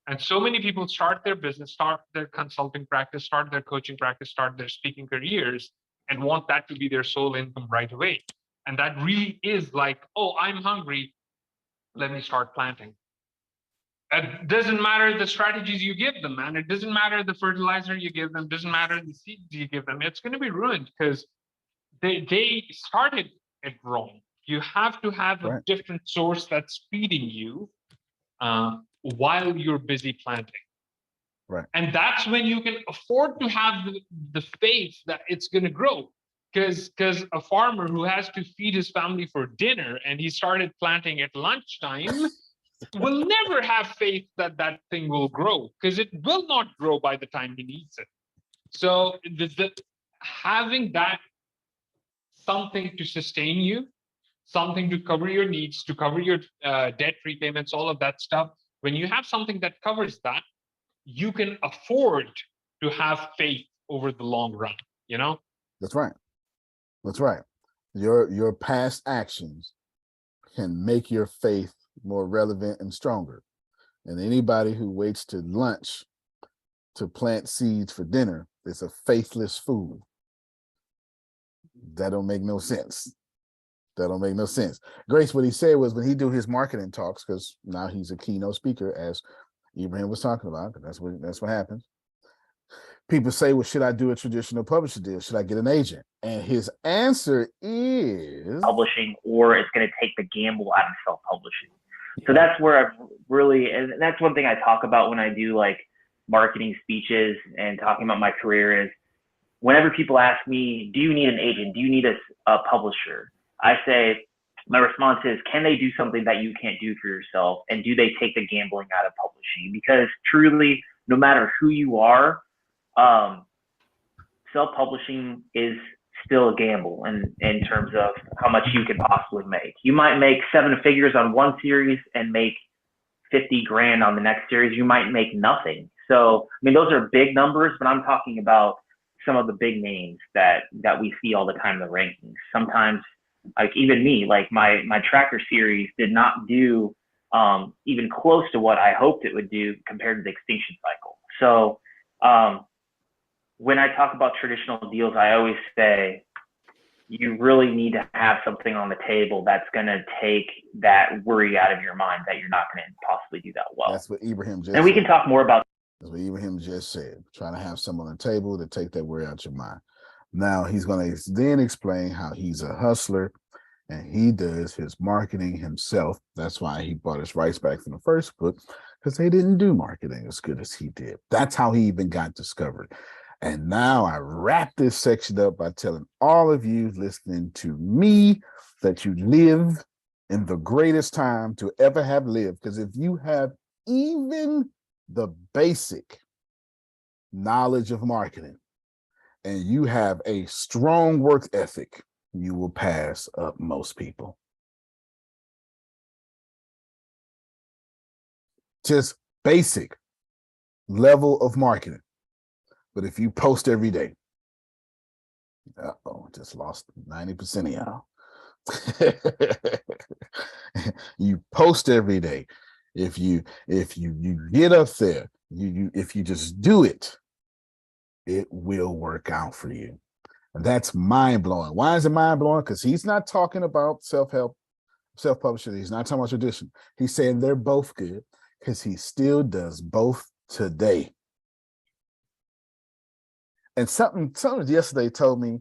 And so many people start their business, start their consulting practice, start their coaching practice, start their speaking careers, and want that to be their sole income right away. And that really is like, oh, I'm hungry, let me start planting. It doesn't matter the strategies you give them, man. It doesn't matter the fertilizer you give them, doesn't matter the seeds you give them. It's going to be ruined because they started it wrong. You have to have a different source that's feeding you while you're busy planting. Right. And that's when you can afford to have the faith that it's going to grow. Because a farmer who has to feed his family for dinner and he started planting at lunchtime will never have faith that that thing will grow, because it will not grow by the time he needs it. So having that something to sustain you, something to cover your needs, to cover your debt repayments, all of that stuff, when you have something that covers that, you can afford to have faith over the long run, you know? That's right. That's right. Your past actions can make your faith more relevant and stronger. And anybody who waits to lunch to plant seeds for dinner is a faithless fool. That don't make no sense. That don't make no sense. Grace, what he said was when he do his marketing talks, because now he's a keynote speaker, as Ibrahim was talking about, that's what happens. People say, well, should I do a traditional publisher deal? Should I get an agent? And his answer is publishing, or it's going to take the gamble out of self-publishing. So that's where I've really, and that's one thing I talk about when I do like marketing speeches and talking about my career is whenever people ask me, do you need an agent? Do you need a publisher? I say, my response is, can they do something that you can't do for yourself? And do they take the gambling out of publishing? Because truly, no matter who you are, self-publishing is still a gamble in terms of how much you can possibly make. You might make 7 figures on one series and make 50 grand on the next series. You might make nothing. So, I mean, those are big numbers, but I'm talking about some of the big names that we see all the time in the rankings. Sometimes, like even me, like my tracker series did not do even close to what I hoped it would do compared to the extinction cycle. So, when I talk about traditional deals, I always say you really need to have something on the table that's going to take that worry out of your mind that you're not going to possibly do that well. That's what Ibrahim just And we said. can talk more about. That's what Ibrahim just said. Trying to have someone on the table to take that worry out your mind. Now he's going to then explain how he's a hustler and he does his marketing himself. That's why he bought his rights back from the first book, because they didn't do marketing as good as he did. That's how he even got discovered. And now I wrap this section up by telling all of you listening to me that you live in the greatest time to ever have lived. Because if you have even the basic knowledge of marketing and you have a strong work ethic, you will pass up most people. Just basic level of marketing. But if you post every day, just lost 90% of y'all. You post every day. If you get up there, if you just do it, it will work out for you. And that's mind-blowing. Why is it mind-blowing? Because he's not talking about self-help, self-publishing. He's not talking about tradition. He's saying they're both good because he still does both today. And something yesterday told me,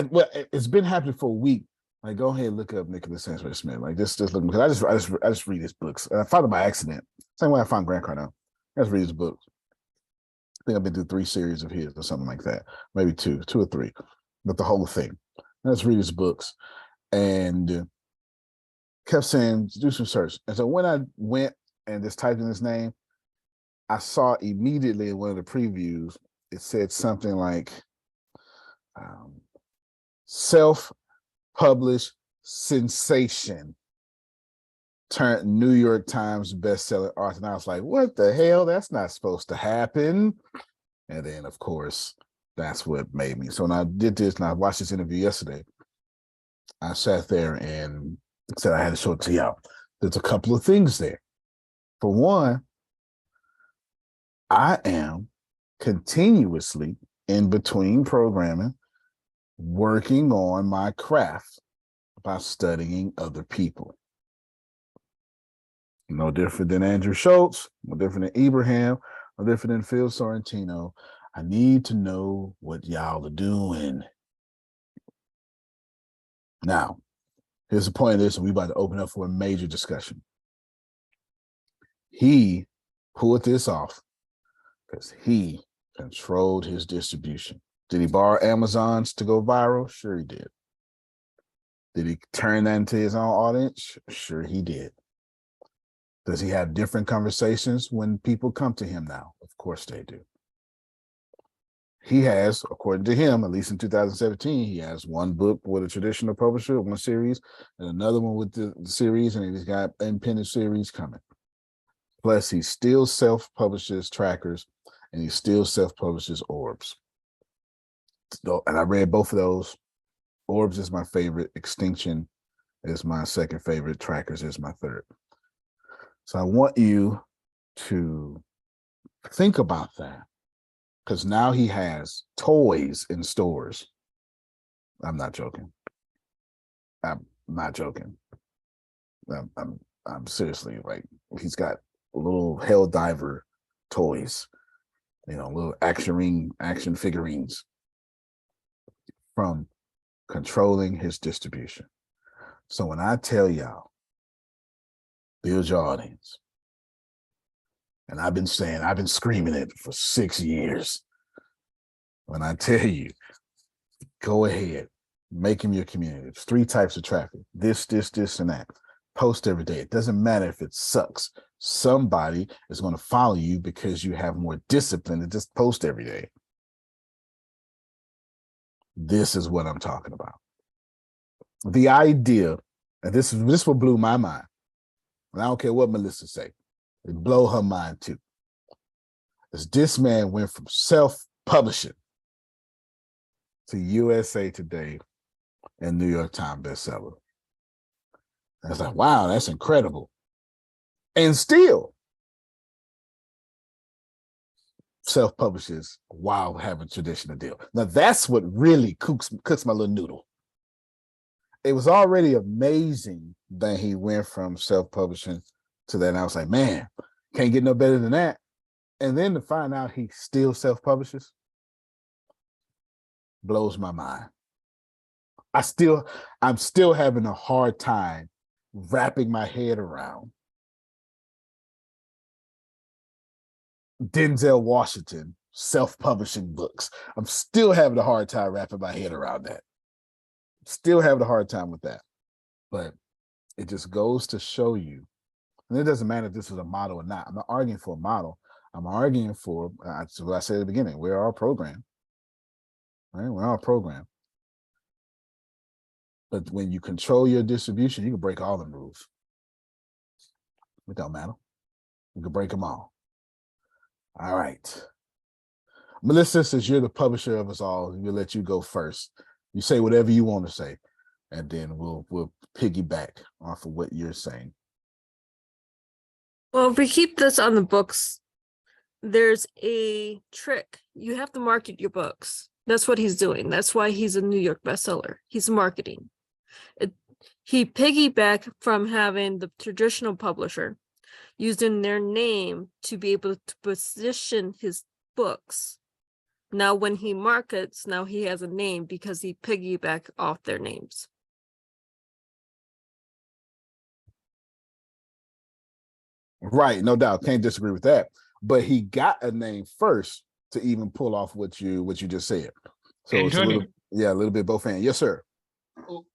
well, it's been happening for a week. Like, go ahead and look up Nicholas Sansbury-Smith. Like, just look, because I just read his books. And I found it by accident. Same way I found Grant Cardone. I just read his books. I think I've been through 3 series of his or something like that. Maybe 2 or 3, but the whole thing. Let's read his books. And kept saying, do some search. And so when I went and just typed in his name, I saw immediately in one of the previews, it said something like self-published sensation turned New York Times bestseller author. And I was like, what the hell? That's not supposed to happen. And then, of course, that's what made me. So when I did this, and I watched this interview yesterday, I sat there and said I had to show it to y'all. There's a couple of things there. For one, I am continuously in between programming, working on my craft by studying other people. No different than Andrew Schultz, no different than Ibrahim, no different than Phil Sorrentino. I need to know what y'all are doing. Now, here's the point of this, and we're about to open up for a major discussion. He pulled this off because he controlled his distribution. Did he borrow Amazon's to go viral? Sure he did. Did he turn that into his own audience? Sure he did. Does he have different conversations when people come to him now? Of course they do. He has, according to him, at least in 2017, he has one book with a traditional publisher, one series, and another one with the series, and he's got independent series coming. Plus, he still self-publishes trackers, and he still self-publishes Orbs. So, and I read both of those. Orbs is my favorite. Extinction is my second favorite. Trackers is my third. So I want you to think about that, because now he has toys in stores. I'm not joking. I'm not joking. I'm seriously, like, he's got little Hell Diver toys, little action figurines from controlling his distribution. So when I tell y'all, build your audience. And I've been screaming it for 6 years. When I tell you, go ahead, make him your community. There's 3 types of traffic. This, and that. Post every day. It doesn't matter if it sucks. Somebody is going to follow you because you have more discipline to just post every day. This is what I'm talking about. The idea, and this what blew my mind. And I don't care what Melissa say. It blow her mind too. Is this man went from self-publishing to USA Today and New York Times bestseller. And it's like, wow, that's incredible. And still self-publishes while having traditional deal. Now that's what really cooks my little noodle. It was already amazing that he went from self-publishing to that. And I was like, man, can't get no better than that. And then to find out he still self-publishes blows my mind. I'm still having a hard time wrapping my head around Denzel Washington self-publishing books. I'm still having a hard time wrapping my head around that. Still having a hard time with that. But it just goes to show you, and it doesn't matter if this is a model or not. I'm not arguing for a model. I'm arguing for, what I said at the beginning, we're our program. Right? We're our program. But when you control your distribution, you can break all the rules. It don't matter. You can break them all. All right. Melissa, since you're the publisher of us all, we'll let you go first. You say whatever you want to say, and then we'll piggyback off of what you're saying. Well, if we keep this on the books, there's a trick. You have to market your books. That's what he's doing. That's why he's a New York bestseller. He's marketing. He piggybacked from having the traditional publisher using their name to be able to position his books. Now, when he markets, now he has a name because he piggybacked off their names. Right, no doubt. Can't disagree with that. But he got a name first to even pull off what you just said. So it's a little bit both ends. Yes, sir.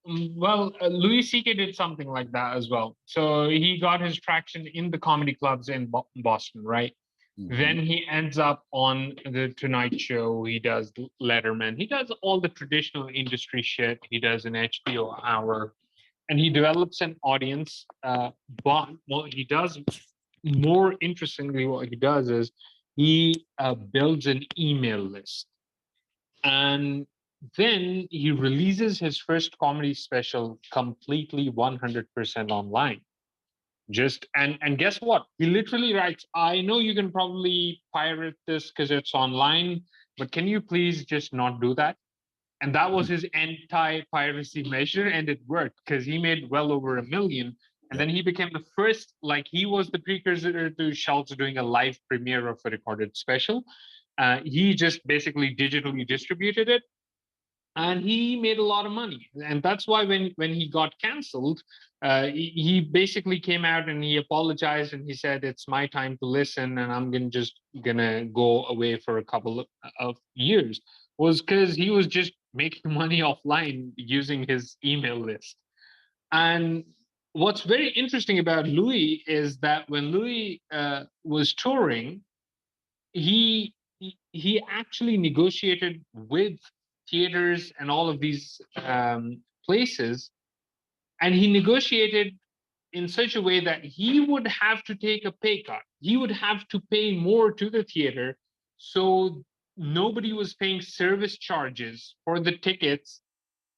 Well, Louis C.K. did something like that as well. So he got his traction in the comedy clubs in Boston, right? Mm-hmm. Then he ends up on the Tonight Show. He does Letterman. He does all the traditional industry shit. He does an HBO hour, and he develops an audience. But what he does, more interestingly, what he does is he builds an email list, and then he releases his first comedy special completely 100% online. And guess what? He literally writes, I know you can probably pirate this because it's online, but can you please just not do that? And that was his anti-piracy measure, and it worked because he made well over $1 million. And then he became the first, like he was the precursor to Schultz doing a live premiere of a recorded special. He just basically digitally distributed it. And he made a lot of money. And that's why when he got canceled, he basically came out and he apologized and he said, it's my time to listen and I'm gonna go away for a couple of years. Was because he was just making money offline using his email list. And what's very interesting about Louis is that when Louis was touring, he actually negotiated with theaters and all of these places, and he negotiated in such a way that he would have to take a pay cut. He would have to pay more to the theater, so nobody was paying service charges for the tickets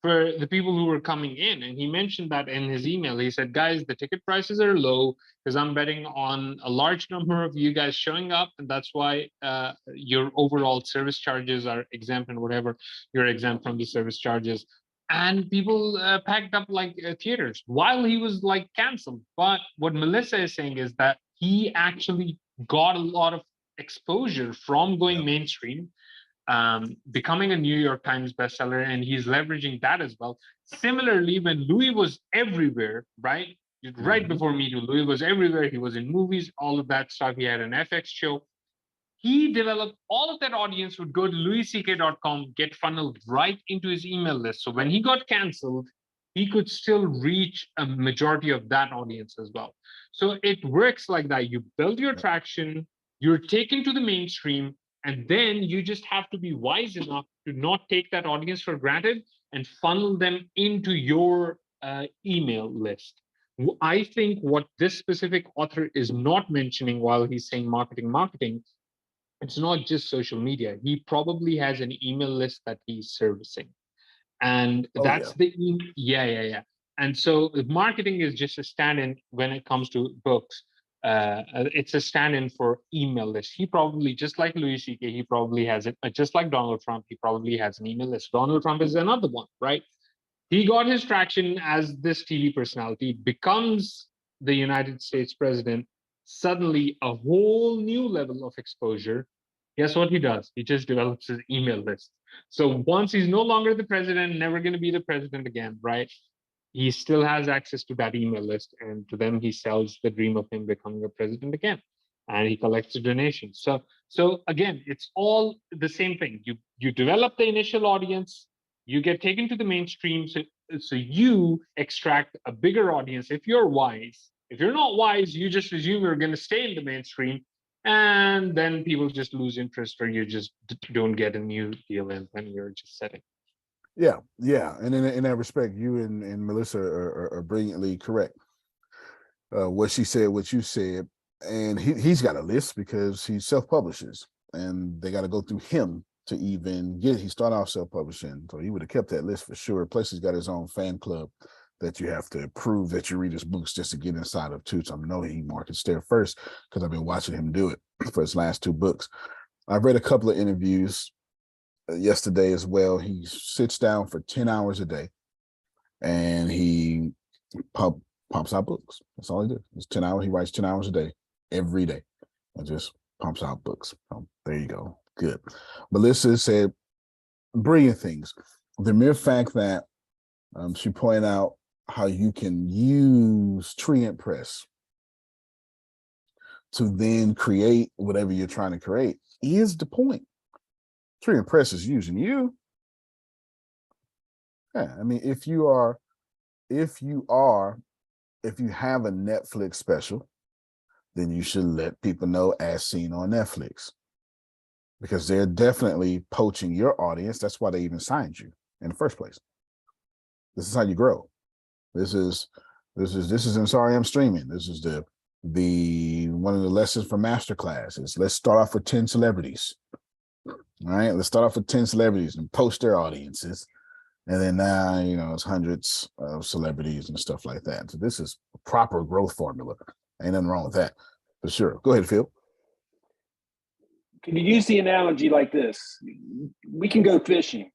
for the people who were coming in. And he mentioned that in his email. He said, guys, the ticket prices are low because I'm betting on a large number of you guys showing up. And that's why your overall service charges are exempt, and whatever, you're exempt from the service charges. And people packed up like theaters while he was like canceled. But what Melissa is saying is that he actually got a lot of exposure from going mainstream, becoming a New York Times bestseller, and he's leveraging that as well. Similarly, when Louis was everywhere, right before Me Too, Louis was everywhere. He was in movies, all of that stuff. He had an FX show. He developed all of that audience would go to louisck.com, get funneled right into his email list. So when he got canceled, he could still reach a majority of that audience as well. So it works like that. You build your traction, you're taken to the mainstream, and then you just have to be wise enough to not take that audience for granted and funnel them into your email list. I think what this specific author is not mentioning while he's saying marketing, it's not just social media. He probably has an email list that he's servicing. And that's And so marketing is just a stand-in when it comes to books. it's a stand-in for email list. He probably, just like Louis C.K., he probably has it, just like Donald Trump, he probably has an email list. Donald Trump is another one, right? He got his traction as this TV personality, becomes the United States president, suddenly a whole new level of exposure. Guess what he does? He just develops his email list. So once he's no longer the president, never going to be the president again, right? He still has access to that email list, and to them he sells the dream of him becoming a president again, and he collects the donations. So again, it's all the same thing. You develop the initial audience, you get taken to the mainstream, so you extract a bigger audience if you're wise. If you're not wise, you just assume you're going to stay in the mainstream, and then people just lose interest, or you just don't get a new deal, and then you're just setting. Yeah, and in that respect, you and Melissa are brilliantly correct. What she said, what you said, and he's got a list because he self-publishes, and they got to go through him to even get. He started off self-publishing, so he would have kept that list for sure. Plus, he's got his own fan club that you have to prove that you read his books just to get inside of too. So I know he markets there first because I've been watching him do it for his last 2 books. I've read a couple of interviews yesterday as well. He sits down for 10 hours a day and he pumps out books. That's all he does. It's 10 hours. He writes 10 hours a day every day and just pumps out books. There you go. Good. Melissa said brilliant things. The mere fact that she pointed out how you can use Trient Press to then create whatever you're trying to create is the point. Trient Press is using you. Yeah, I mean, if you have a Netflix special, then you should let people know as seen on Netflix, because they're definitely poaching your audience. That's why they even signed you in the first place. This is how you grow. This is in Sorry I'm Streaming. This is the one of the lessons from Masterclass is let's start off with 10 celebrities. All right, let's start off with 10 celebrities and post their audiences. And then now, it's hundreds of celebrities and stuff like that. So this is a proper growth formula. Ain't nothing wrong with that, for sure. Go ahead, Phil. Can you use the analogy like this? We can go fishing.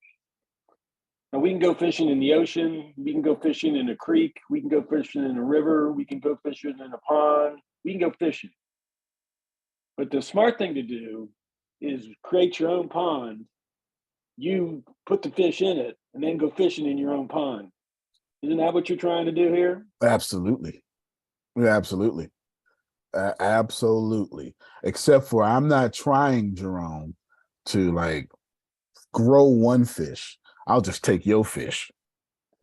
Now we can go fishing in the ocean. We can go fishing in a creek. We can go fishing in a river. We can go fishing in a pond. We can go fishing. But the smart thing to do is create your own pond. You put the fish in it and then go fishing in your own pond. Isn't that what you're trying to do here? Absolutely. Yeah, absolutely. Absolutely. Except for I'm not trying, Jerome, to grow one fish. I'll just take your fish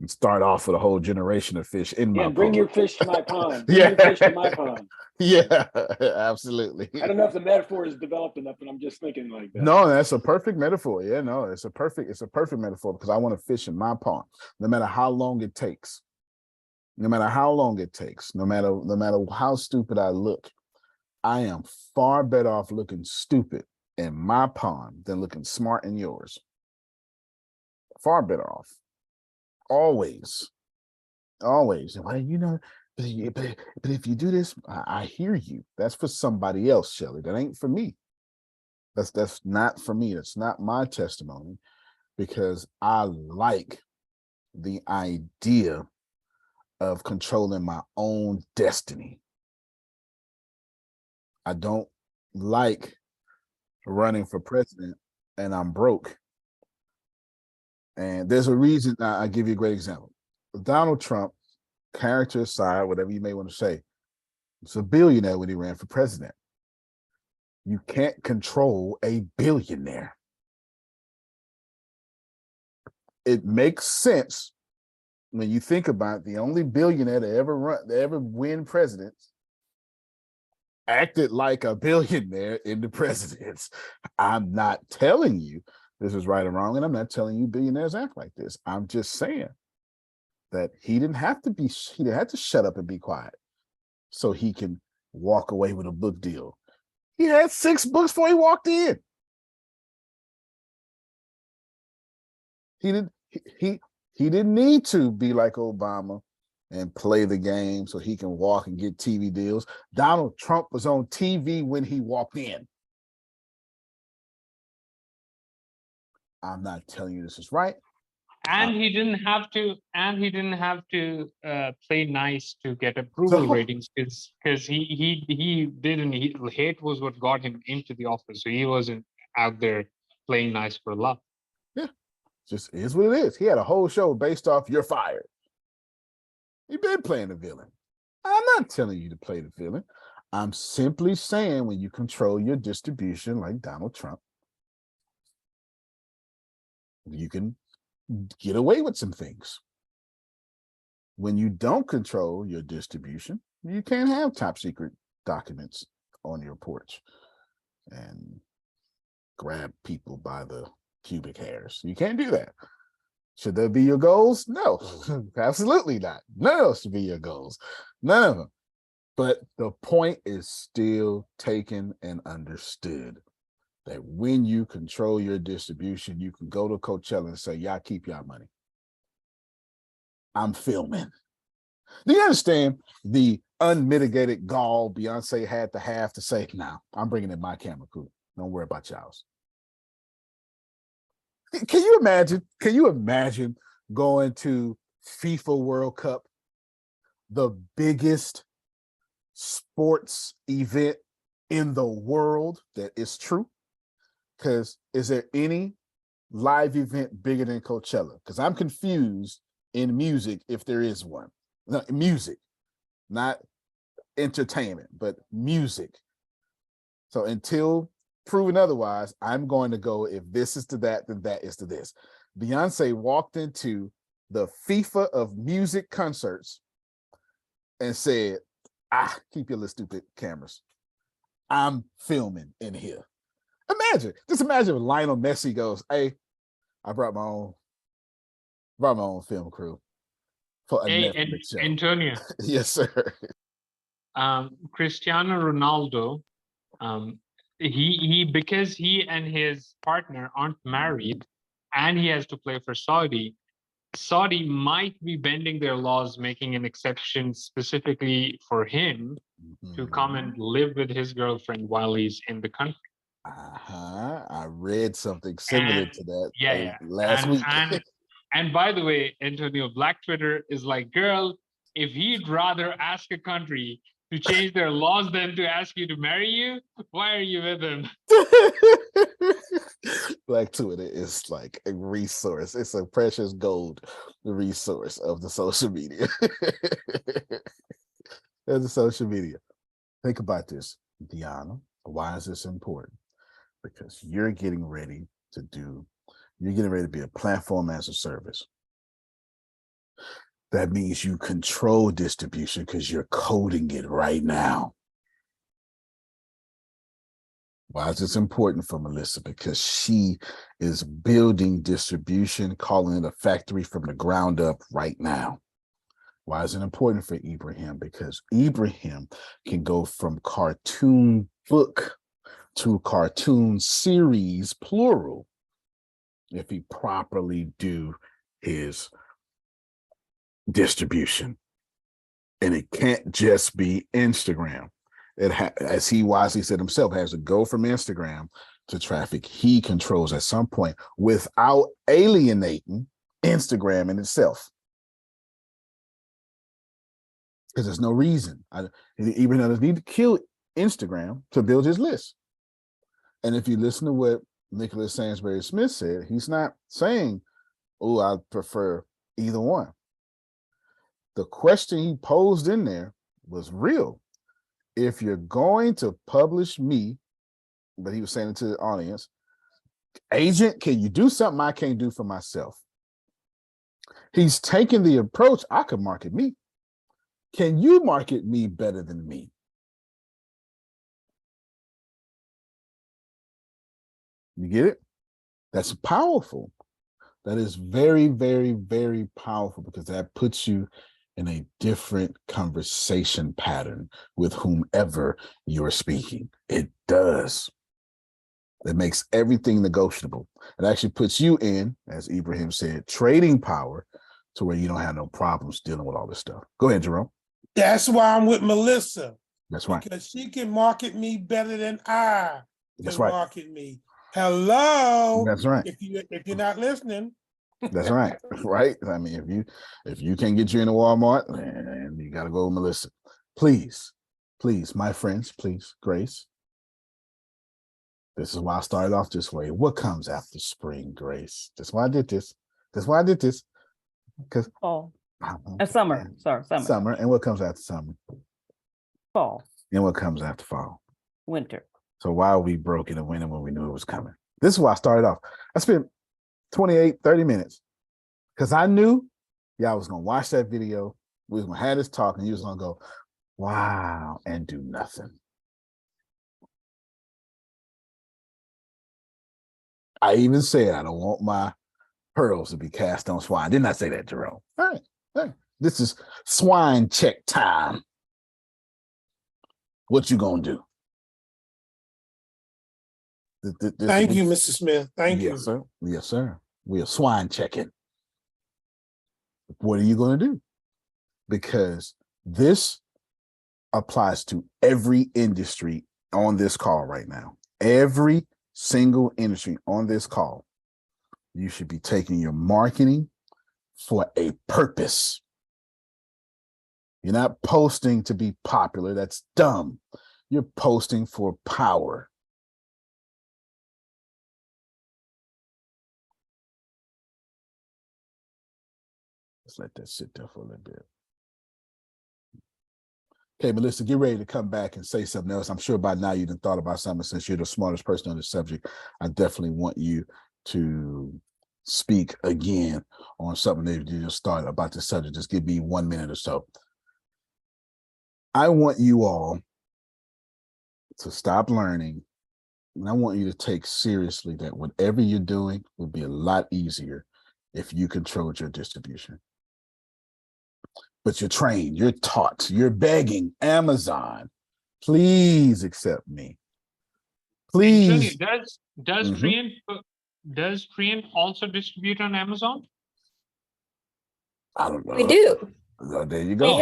and start off with a whole generation of fish in my pond. Bring your fish to my pond. Bring your fish to my pond. Yeah, absolutely. I don't know if the metaphor is developed enough, but I'm just thinking like that. No, that's a perfect metaphor. Yeah, no, it's a perfect metaphor because I want to fish in my pond, no matter how long it takes. No matter how long it takes, no matter how stupid I look, I am far better off looking stupid in my pond than looking smart in yours. Far better off. Always. Well, but if you do this, I hear you. That's for somebody else, Shelley. That ain't for me. That's not for me. That's not my testimony, because I like the idea of controlling my own destiny. I don't like running for president and I'm broke. And there's a reason. I'll give you a great example. Donald Trump, character aside, whatever you may want to say, was a billionaire when he ran for president. You can't control a billionaire. It makes sense when you think about the only billionaire to ever win presidents acted like a billionaire in the presidents. I'm not telling you this is right or wrong, and I'm not telling you billionaires act like this. I'm just saying that he didn't have to shut up and be quiet so he can walk away with a book deal. He had 6 books before he walked in. He didn't need to be like Obama and play the game so he can walk and get TV deals. Donald Trump was on TV when he walked in. I'm not telling you this is right. And he didn't have to. Play nice to get approval ratings because he didn't. Hate was what got him into the office. So he wasn't out there playing nice for love. Yeah, just is what it is. He had a whole show based off "You're fired." You've been playing the villain. I'm not telling you to play the villain. I'm simply saying when you control your distribution like Donald Trump, you can get away with some things. When you don't control your distribution, you can't have top secret documents on your porch and grab people by the pubic hairs. You can't do that. Should that be your goals? No, absolutely not. None of those should be your goals. None of them. But the point is still taken and understood. That when you control your distribution, you can go to Coachella and say, y'all keep y'all money. I'm filming. Do you understand the unmitigated gall Beyonce had to have to say, nah, I'm bringing in my camera crew. Don't worry about y'all's. Can you imagine? Can you imagine going to FIFA World Cup, the biggest sports event in the world that is true? Because is there any live event bigger than Coachella? Because I'm confused in music if there is one. No, music, not entertainment, but music. So until proven otherwise, I'm going to go, if this is to that, then that is to this. Beyonce walked into the FIFA of music concerts and said, keep your little stupid cameras. I'm filming in here. Just imagine if Lionel Messi goes, hey, I brought my own film crew for a Netflix show. Antonio. Yes, sir. Cristiano Ronaldo, because he and his partner aren't married and he has to play for Saudi might be bending their laws, making an exception specifically for him to come and live with his girlfriend while he's in the country. I read something similar to that last week. And by the way, Antonio, Black Twitter is like, girl, if he'd rather ask a country to change their laws than to ask you to marry you, why are you with him? Black Twitter is like a resource. It's a precious gold resource of the social media. Of the social media. Think about this, Deanna. Why is this important? Because you're getting ready to be a platform as a service. That means you control distribution because you're coding it right now. Why is this important for Melissa? Because she is building distribution, calling it a factory from the ground up right now. Why is it important for Ibrahim? Because Ibrahim can go from cartoon book to cartoon series, plural, if he properly do his distribution. And it can't just be Instagram. It as he wisely said himself, has to go from Instagram to traffic he controls at some point without alienating Instagram in itself. Because there's no reason. Ibrahim doesn't need to kill Instagram to build his list. And if you listen to what Nicholas Sansbury Smith said, he's not saying, oh, I prefer either one. The question he posed in there was real. If you're going to publish me, but he was saying it to the audience, agent, can you do something I can't do for myself? He's taking the approach, I could market me. Can you market me better than me? You get it? That's powerful. That is very, very, very powerful because that puts you in a different conversation pattern with whomever you're speaking. It does. It makes everything negotiable. It actually puts you in, as Ibrahim said, trading power to where you don't have no problems dealing with all this stuff. Go ahead, Jerome. That's why I'm with Melissa. That's right. Because she can market me better than I That's can right. market me. Hello. That's right. If you're not listening. That's right. Right. I mean, if you can't get you into Walmart, then you got to go with Melissa. Please, my friends, please, Grace. This is why I started off this way. What comes after spring, Grace? That's why I did this. Because fall and summer. Sorry, summer. Summer. And what comes after summer? Fall. And what comes after fall? Winter. So why are we broke in the winter when we knew it was coming? This is why I started off. I spent 28, 30 minutes because I knew y'all was going to watch that video. We was going to have this talk and you was going to go, wow, and do nothing. I even said I don't want my pearls to be cast on swine. Didn't I say that, Jerome? All right. This is swine check time. What you gonna do? Thank you, Mr. Smith. Thank you. Yes, sir. Yes, sir. We are swine checking. What are you going to do? Because this applies to every industry on this call right now. Every single industry on this call. You should be taking your marketing for a purpose. You're not posting to be popular. That's dumb. You're posting for power. Let's let that sit there for a little bit. Okay, Melissa, get ready to come back and say something else. I'm sure by now you've thought about something. Since you're the smartest person on the subject, I definitely want you to speak again on something that you just started about the subject. Just give me 1 minute or so. I want you all to stop learning, and I want you to take seriously that whatever you're doing would be a lot easier if you controlled your distribution. But you're trained, you're taught, you're begging Amazon, please accept me. Please. Does Trian also distribute on Amazon? I don't know. We do. Oh, there you go.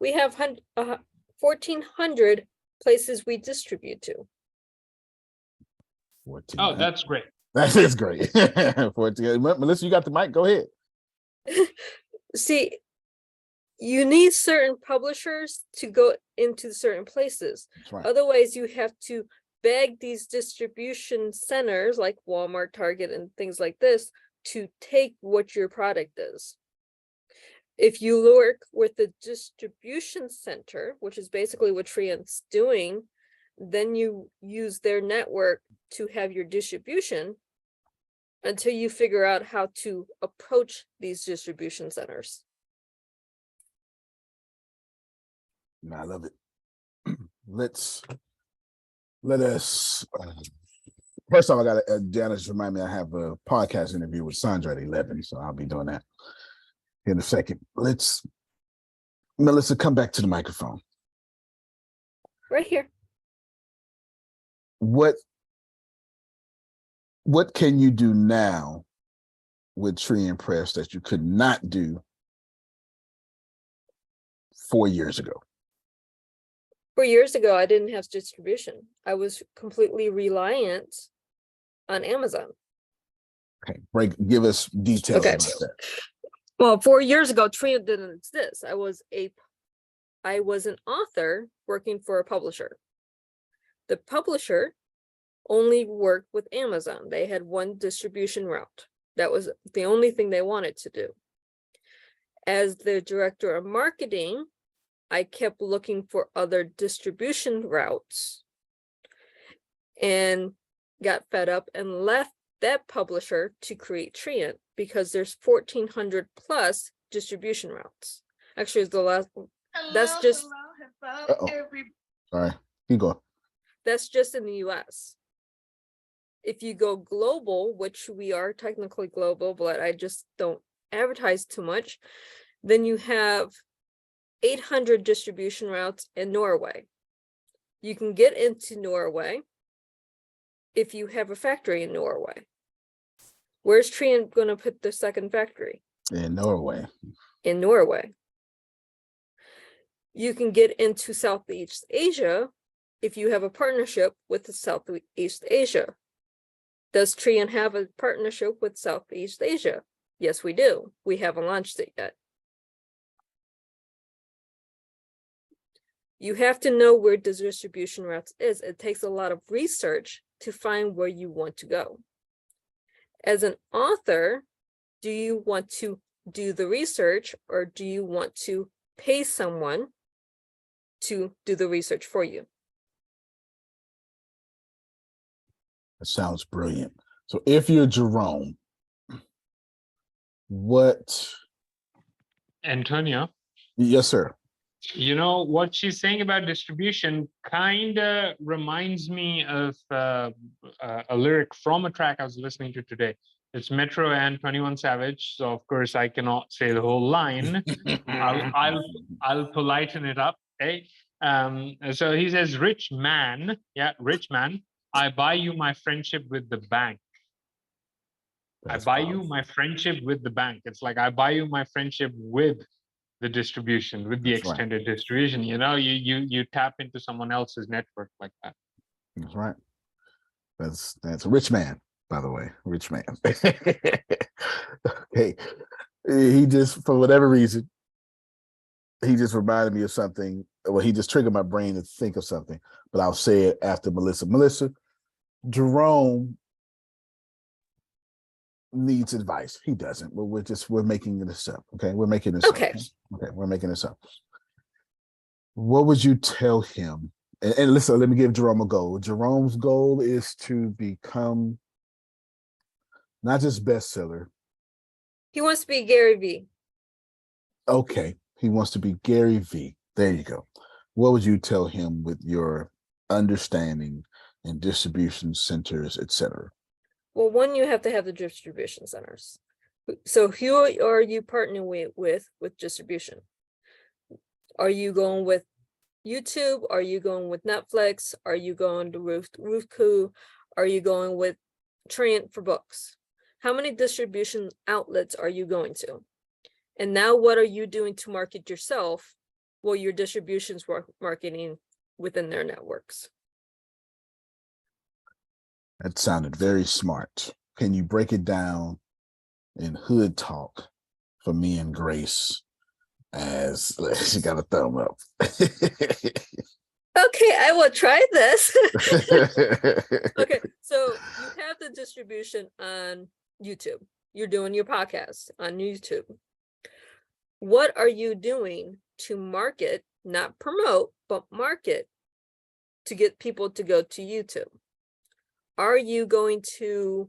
We have 1,400 places we distribute to. 14. Oh, that's great. That is great. 14. Melissa, you got the mic. Go ahead. See, you need certain publishers to go into certain places. That's right. Otherwise, you have to beg these distribution centers like Walmart, Target, and things like this to take what your product is. If you work with the distribution center, which is basically what Trian's doing, then you use their network to have your distribution until you figure out how to approach these distribution centers. I love it. Let us first off, I got Janice remind me I have a podcast interview with Sandra at 11, so I'll be doing that in a second. Melissa, come back to the microphone. Right here. What can you do now with Trian Press that you could not do 4 years ago? 4 years ago, I didn't have distribution. I was completely reliant on Amazon. Okay, give us details about that. Well, 4 years ago, Trian didn't exist. I was an author working for a publisher. The publisher only worked with Amazon. They had one distribution route. That was the only thing they wanted to do. As the director of marketing, I kept looking for other distribution routes and got fed up and left that publisher to create Trian because there's 1,400 plus distribution routes. Actually, it's the last. That's just. Sorry, keep going. That's just in the US. If you go global, which we are technically global, but I just don't advertise too much, then you have 800 distribution routes in Norway. You can get into Norway if you have a factory in Norway. Where's Trian going to put the second factory? In Norway. in Norway. You can get into Southeast Asia if you have a partnership with Southeast Asia. Does Trian have a partnership with Southeast Asia? Yes, we do. We haven't launched it yet. You have to know where the distribution routes is. It takes a lot of research to find where you want to go. As an author, do you want to do the research or do you want to pay someone to do the research for you? That sounds brilliant. So if you're Jerome, what? Antonio, Yes, sir. you know, what she's saying about distribution kind of reminds me of a lyric from a track I was listening to today. It's Metro and 21 Savage. So of course I cannot say the whole line. I'll politen it up. Okay. So he says, rich man, rich man, I buy you my friendship with the bank. That's I buy you powerful. my friendship with the bank. It's like I buy you my friendship with the distribution, with the That's right. extended distribution. You know, you tap into someone else's network like that. That's right. That's a rich man, by the way. Rich man. Okay. He just, for whatever reason, he just reminded me of something. Well, he just triggered my brain to think of something, but I'll say it after Melissa. Melissa, Jerome needs advice. He doesn't, but we're making this up. Okay. We're making this Okay. up. Okay. We're making this up. What would you tell him? And listen, let me give Jerome a goal. Jerome's goal is to become not just bestseller. He wants to be Gary Vee. Okay. He wants to be Gary Vee. There you go. What would you tell him with your understanding and distribution centers, etc.? Well, one, you have to have the distribution centers. So who are you partnering with distribution? Are you going with YouTube? Are you going with Netflix? Are you going to Roku? Are you going with Trient for books? How many distribution outlets are you going to? And now what are you doing to market yourself while your distribution's marketing within their networks? That sounded very smart. Can you break it down in hood talk for me and Grace? As she got a thumb up. Okay, I will try this. Okay, so you have the distribution on YouTube. You're doing your podcast on YouTube. What are you doing to market, not promote, but market to get people to go to YouTube? Are you going to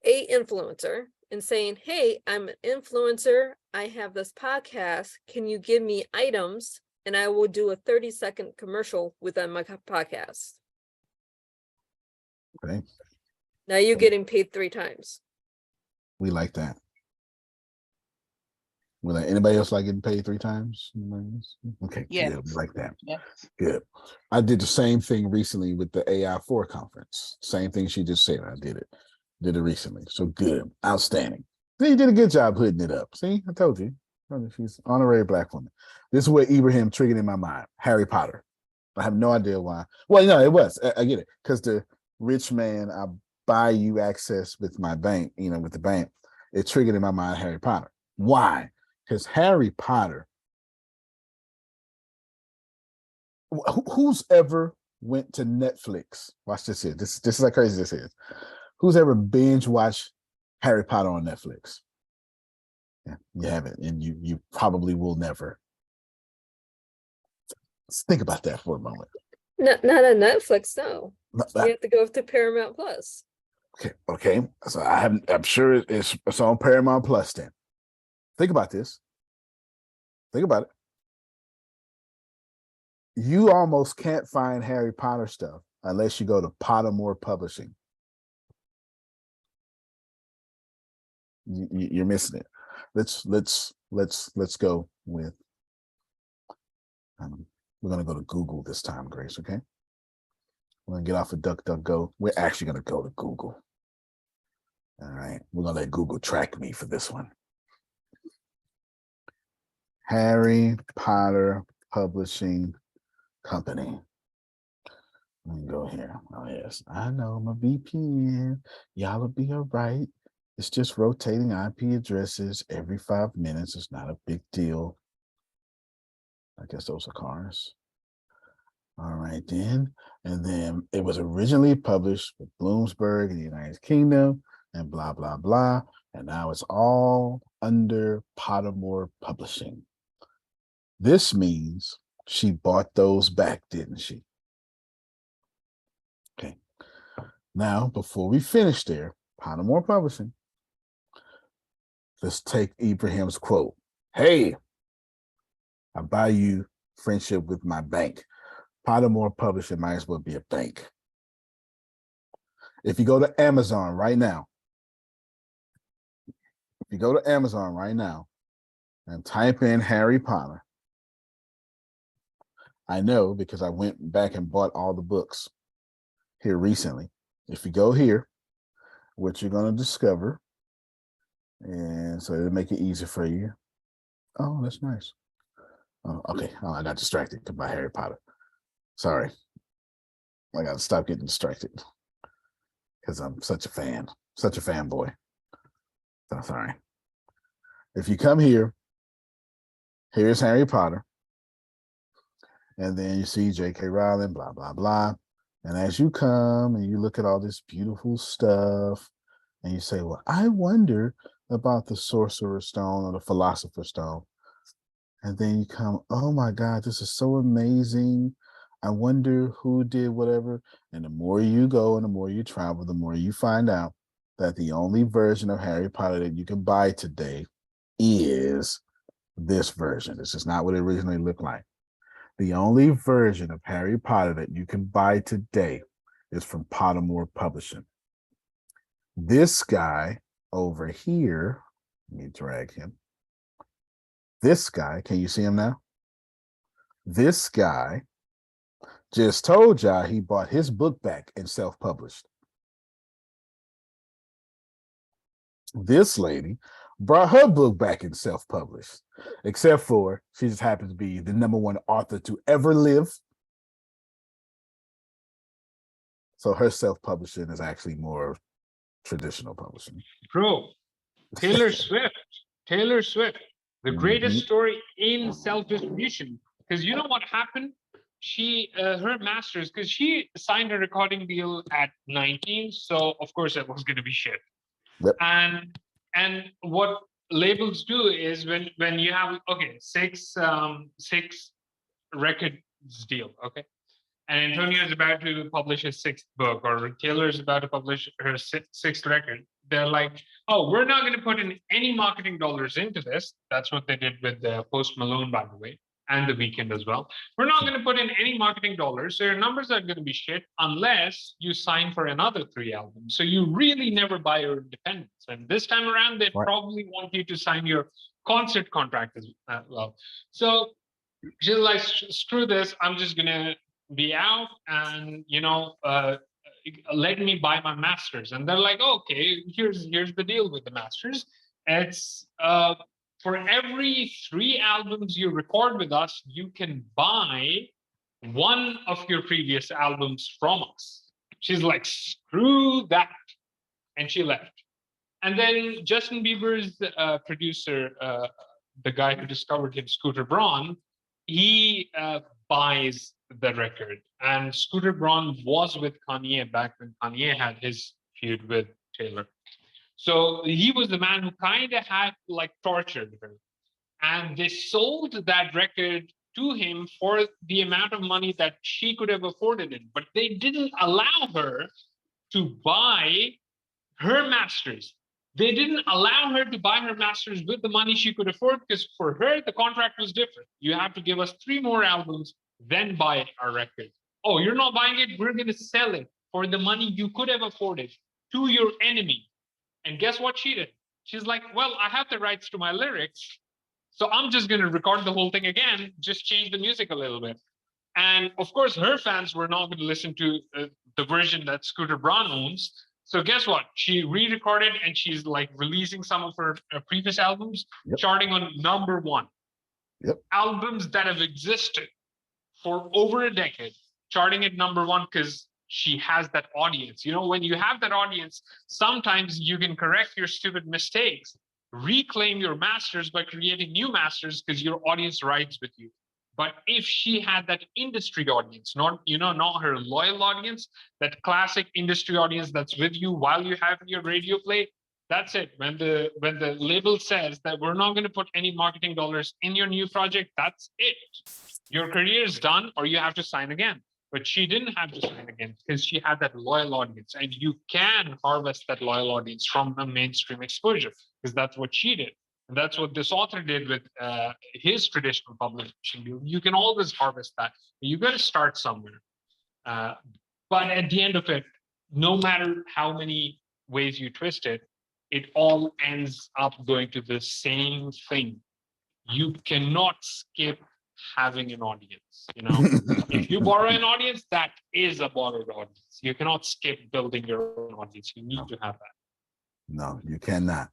an influencer and saying, hey, I'm an influencer, I have this podcast, can you give me items and I will do a 30-second commercial within my podcast? Okay. Now you're getting paid 3 times. We like that. Will anybody else like getting paid 3 times? Okay, Yes. good. We like that. Yes. Good. I did the same thing recently with the AI4 conference. Same thing she just said. I did it recently. So good. Outstanding. See, you did a good job putting it up. See, I told you. She's an honorary Black woman. This is what Ibrahim triggered in my mind. Harry Potter. I have no idea why. Well, no, it was. I get it. Because the rich man, I buy you access with my bank, with the bank. It triggered in my mind Harry Potter. Why? Because Harry Potter, who's ever went to Netflix? Watch this here. This is how crazy this is. Who's ever binge watched Harry Potter on Netflix? Yeah, you haven't, and you probably will never. Let's think about that for a moment. Not on Netflix, no. Not You that- have to go to Paramount Plus. Okay. So I'm sure it's on Paramount Plus then. Think about this. Think about it. You almost can't find Harry Potter stuff unless you go to Pottermore Publishing. You're missing it. Let's go with. We're gonna go to Google this time, Grace. Okay. We're gonna get off of DuckDuckGo. We're actually gonna go to Google. All right, we're gonna let Google track me for this one. Harry Potter Publishing Company. Let me go here. Oh yes, I know my VPN. Y'all will be all right. It's just rotating IP addresses every 5 minutes. It's not a big deal. I guess those are cars. All right then. And then it was originally published with Bloomsburg in the United Kingdom and blah, blah, blah. And now it's all under Pottermore Publishing. This means she bought those back, didn't she? Okay. Now, before we finish there, Pottermore Publishing, let's take Ibrahim's quote. Hey, I buy you friendship with my bank. Pottermore Publishing might as well be a bank. If you go to Amazon right now, and type in Harry Potter, I know because I went back and bought all the books here recently. If you go here, what you're going to discover, and so it'll make it easier for you. Oh, that's nice. Oh, okay. Oh, I got distracted by Harry Potter. Sorry. I got to stop getting distracted because I'm such a fanboy. So sorry. If you come here, here's Harry Potter. And then you see J.K. Rowling, blah, blah, blah. And as you come and you look at all this beautiful stuff and you say, well, I wonder about the Sorcerer's Stone or the Philosopher's Stone. And then you come, oh my God, this is so amazing. I wonder who did whatever. And the more you go and the more you travel, the more you find out that the only version of Harry Potter that you can buy today is this version. This is not what it originally looked like. The only version of Harry Potter that you can buy today is from Pottermore Publishing. This guy over here, let me drag him. This guy, can you see him now? This guy just told y'all he bought his book back and self-published. This lady brought her book back and self-published, except for she just happens to be the #1 author to ever live. So her self-publishing is actually more traditional publishing. Bro, Taylor Swift, the greatest story in self-distribution. Because you know what happened? She, her master's, because she signed a recording deal at 19, so of course it was going to be shit. Yep. And what labels do is when you have six records deal, okay, and Antonio is about to publish his 6th book, or Taylor is about to publish her 6th record, they're like, oh, we're not going to put in any marketing dollars into this. That's what they did with Post Malone, by the way, and The Weeknd as well. We're not going to put in any marketing dollars, so your numbers are going to be shit unless you sign for another 3 albums. So you really never buy your independence. And this time around, they probably want you to sign your concert contract as well. So she's like, screw this, I'm just going to be out and, let me buy my masters. And they're like, okay, here's the deal with the masters. It's for every 3 albums you record with us, you can buy 1 of your previous albums from us. She's like, screw that. And she left. And then Justin Bieber's producer, the guy who discovered him, Scooter Braun, he buys the record. And Scooter Braun was with Kanye back when Kanye had his feud with Taylor. So he was the man who kind of had tortured her. And they sold that record to him for the amount of money that she could have afforded it. But they didn't allow her to buy her masters. They didn't allow her to buy her masters with the money she could afford, because for her, the contract was different. You have to give us 3 more albums, then buy our record. Oh, you're not buying it? We're going to sell it for the money you could have afforded to your enemy. And guess what she did? She's like, well, I have the rights to my lyrics, so I'm just going to record the whole thing again, just change the music a little bit. And of course, her fans were not going to listen to the version that Scooter Braun owns. So guess what? She re-recorded and she's like releasing some of her previous albums, charting on #1. Yep. Albums that have existed for over a decade, charting at #1 because she has that audience. You know, when you have that audience, sometimes you can correct your stupid mistakes, reclaim your masters by creating new masters because your audience rides with you. But if she had that industry audience, not her loyal audience, that classic industry audience that's with you while you have your radio play, that's it. When the label says that we're not going to put any marketing dollars in your new project, that's it. Your career is done, or you have to sign again. But she didn't have to sign again because she had that loyal audience, and you can harvest that loyal audience from the mainstream exposure because that's what she did. And that's what this author did with his traditional publishing deal. You can always harvest that. You got to start somewhere. But at the end of it, no matter how many ways you twist it, it all ends up going to the same thing. You cannot skip having an audience. You know, if you borrow an audience, that is a borrowed audience. You cannot skip building your own audience. You need to have that. No, you cannot.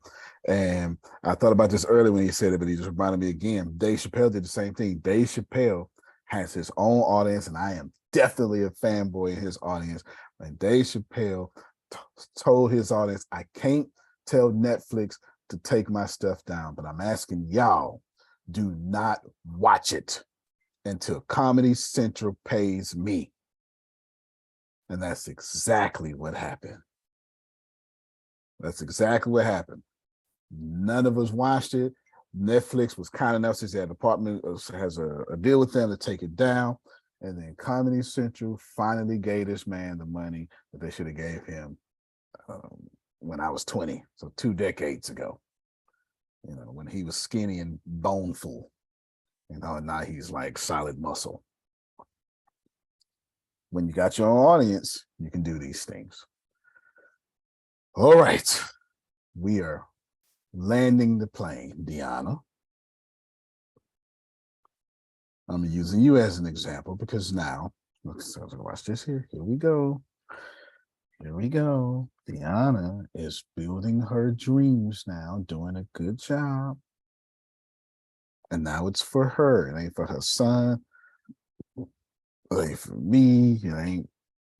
And I thought about this earlier when he said it, but he just reminded me again. Dave Chappelle did the same thing. Dave Chappelle has his own audience, and I am definitely a fanboy in his audience. And Dave Chappelle told his audience, I can't tell Netflix to take my stuff down, but I'm asking y'all, do not watch it until Comedy Central pays me. And that's exactly what happened. That's exactly what happened. None of us watched it. Netflix was kind enough, since their department has a deal with them, to take it down. And then Comedy Central finally gave this man the money that they should have gave him when I was 20, so 2 decades ago. You know, when he was skinny and boneful. You know, now he's like solid muscle. When you got your own audience, you can do these things. All right, we are landing the plane, Deanna. I'm using you as an example because now, let's watch this here. Here we go. Here we go. Deanna is building her dreams now, doing a good job. And now it's for her. It ain't for her son. It ain't for me. It ain't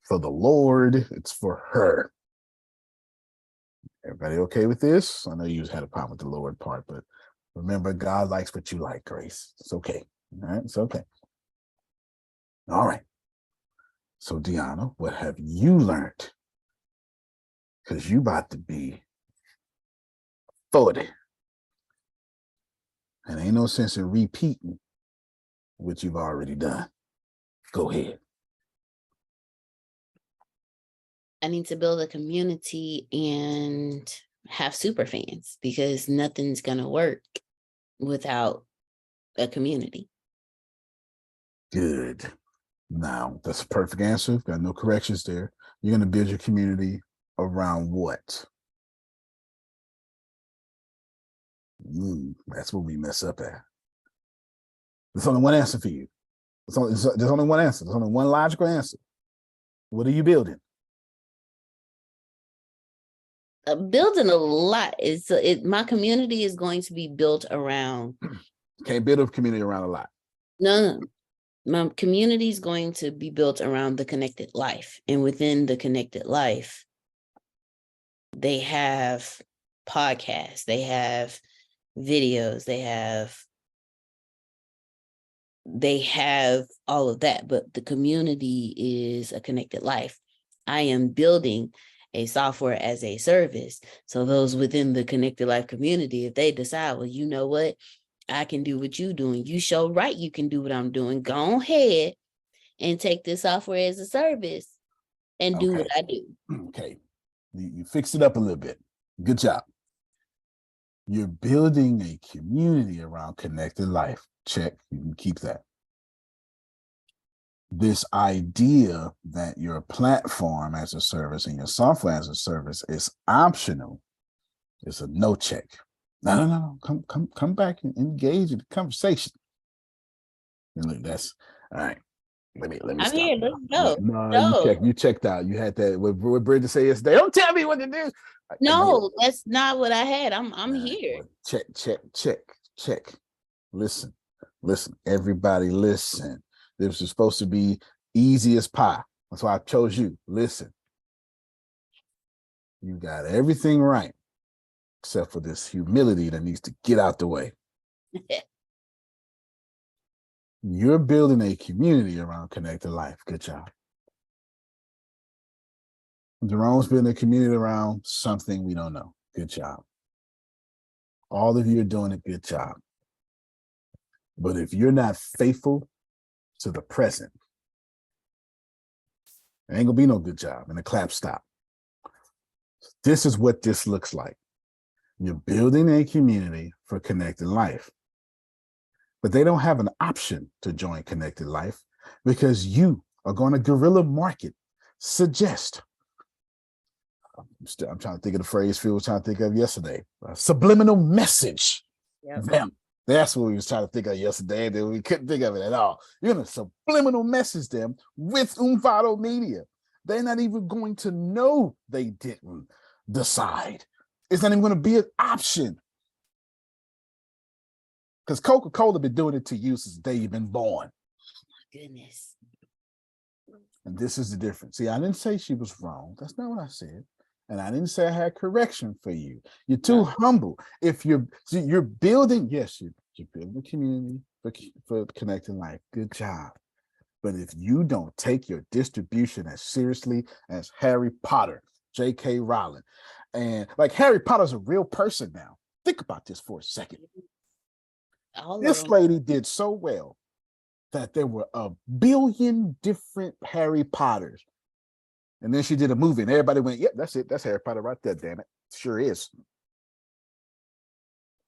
for the Lord. It's for her. Everybody okay with this? I know you had a problem with the Lord part, but remember, God likes what you like, Grace. It's okay. All right, it's okay. All right. So, Deanna, what have you learned? Because you about to be 40. And ain't no sense in repeating what you've already done. Go ahead. I need to build a community and have super fans, because nothing's going to work without a community. Good. Now, that's a perfect answer. Got no corrections there. You're going to build your community around what? That's where we mess up at. There's only one answer for you. There's only one answer. There's only one logical answer. What are you building? Building a lot. My community is going to be built around. Can't build a community around a lot. No. My community is going to be built around the Connected Life. And within the Connected Life, they have podcasts, they have videos, they have all of that. But the community is a Connected Life. I am building a software as a service. So those within the Connected Life community, if they decide, well, you know what, I can do what you're doing. You show right, you can do what I'm doing. Go ahead and take this software as a service and do what I do. Okay. You fixed it up a little bit. Good job. You're building a community around Connected Life. Check. You can keep that. This idea that your platform as a service and your software as a service is optional is a no check. No. Come back and engage in the conversation. And look, that's all right. Let me I'm stop. here. now. Let's go. No, you checked out. You had that what Brenda said yesterday. Don't tell me what to do. No, that's not what I had. I'm here. Check. Listen. Everybody listen. This is supposed to be easy as pie. That's why I chose you. Listen. You got everything right, except for this humility that needs to get out the way. You're building a community around Connected Life. Good job. Jerome's building a community around something we don't know. Good job. All of you are doing a good job. But if you're not faithful to the present, there ain't gonna be no good job, and the clap stop. This is what this looks like. You're building a community for Connected Life, but they don't have an option to join Connected Life because you are going to guerrilla market, suggest. I'm trying to think of the phrase Phil was trying to think of yesterday. Subliminal message. Them. That's what we was trying to think of yesterday, and we couldn't think of it at all. You're going to subliminal message them with Umfado Media. They're not even going to know they didn't decide. It's not even going to be an option. Because Coca-Cola been doing it to you since the day you've been born. Goodness. And this is the difference. See, I didn't say she was wrong. That's not what I said. And I didn't say I had correction for you. You're too humble. If you're building, yes, you're building a community for Connecting Life. Good job. But if you don't take your distribution as seriously as Harry Potter, J.K. Rowling, and like Harry Potter's a real person now. Think about this for a second. This lady did so well that there were 1 billion different Harry Potters. And then she did a movie and everybody went, yep, that's it. That's Harry Potter right there, damn it. Sure is.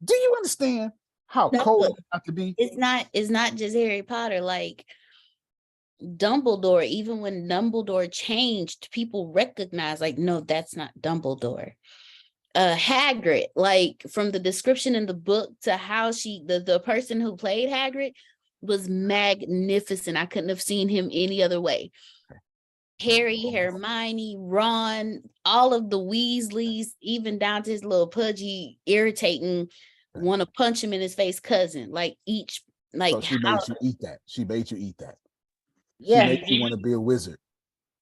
Do you understand how cold it have to be? It's not just Harry Potter. Like Dumbledore, even when Dumbledore changed, people recognize, like, no, that's not Dumbledore. Hagrid, like from the description in the book to how the person who played Hagrid was magnificent. I couldn't have seen him any other way. Harry, Hermione, Ron, all of the Weasleys, even down to his little pudgy, irritating, want to punch him in his face cousin. Like each, like so she made you eat that. She made you eat that. Yeah. She made you want to be a wizard.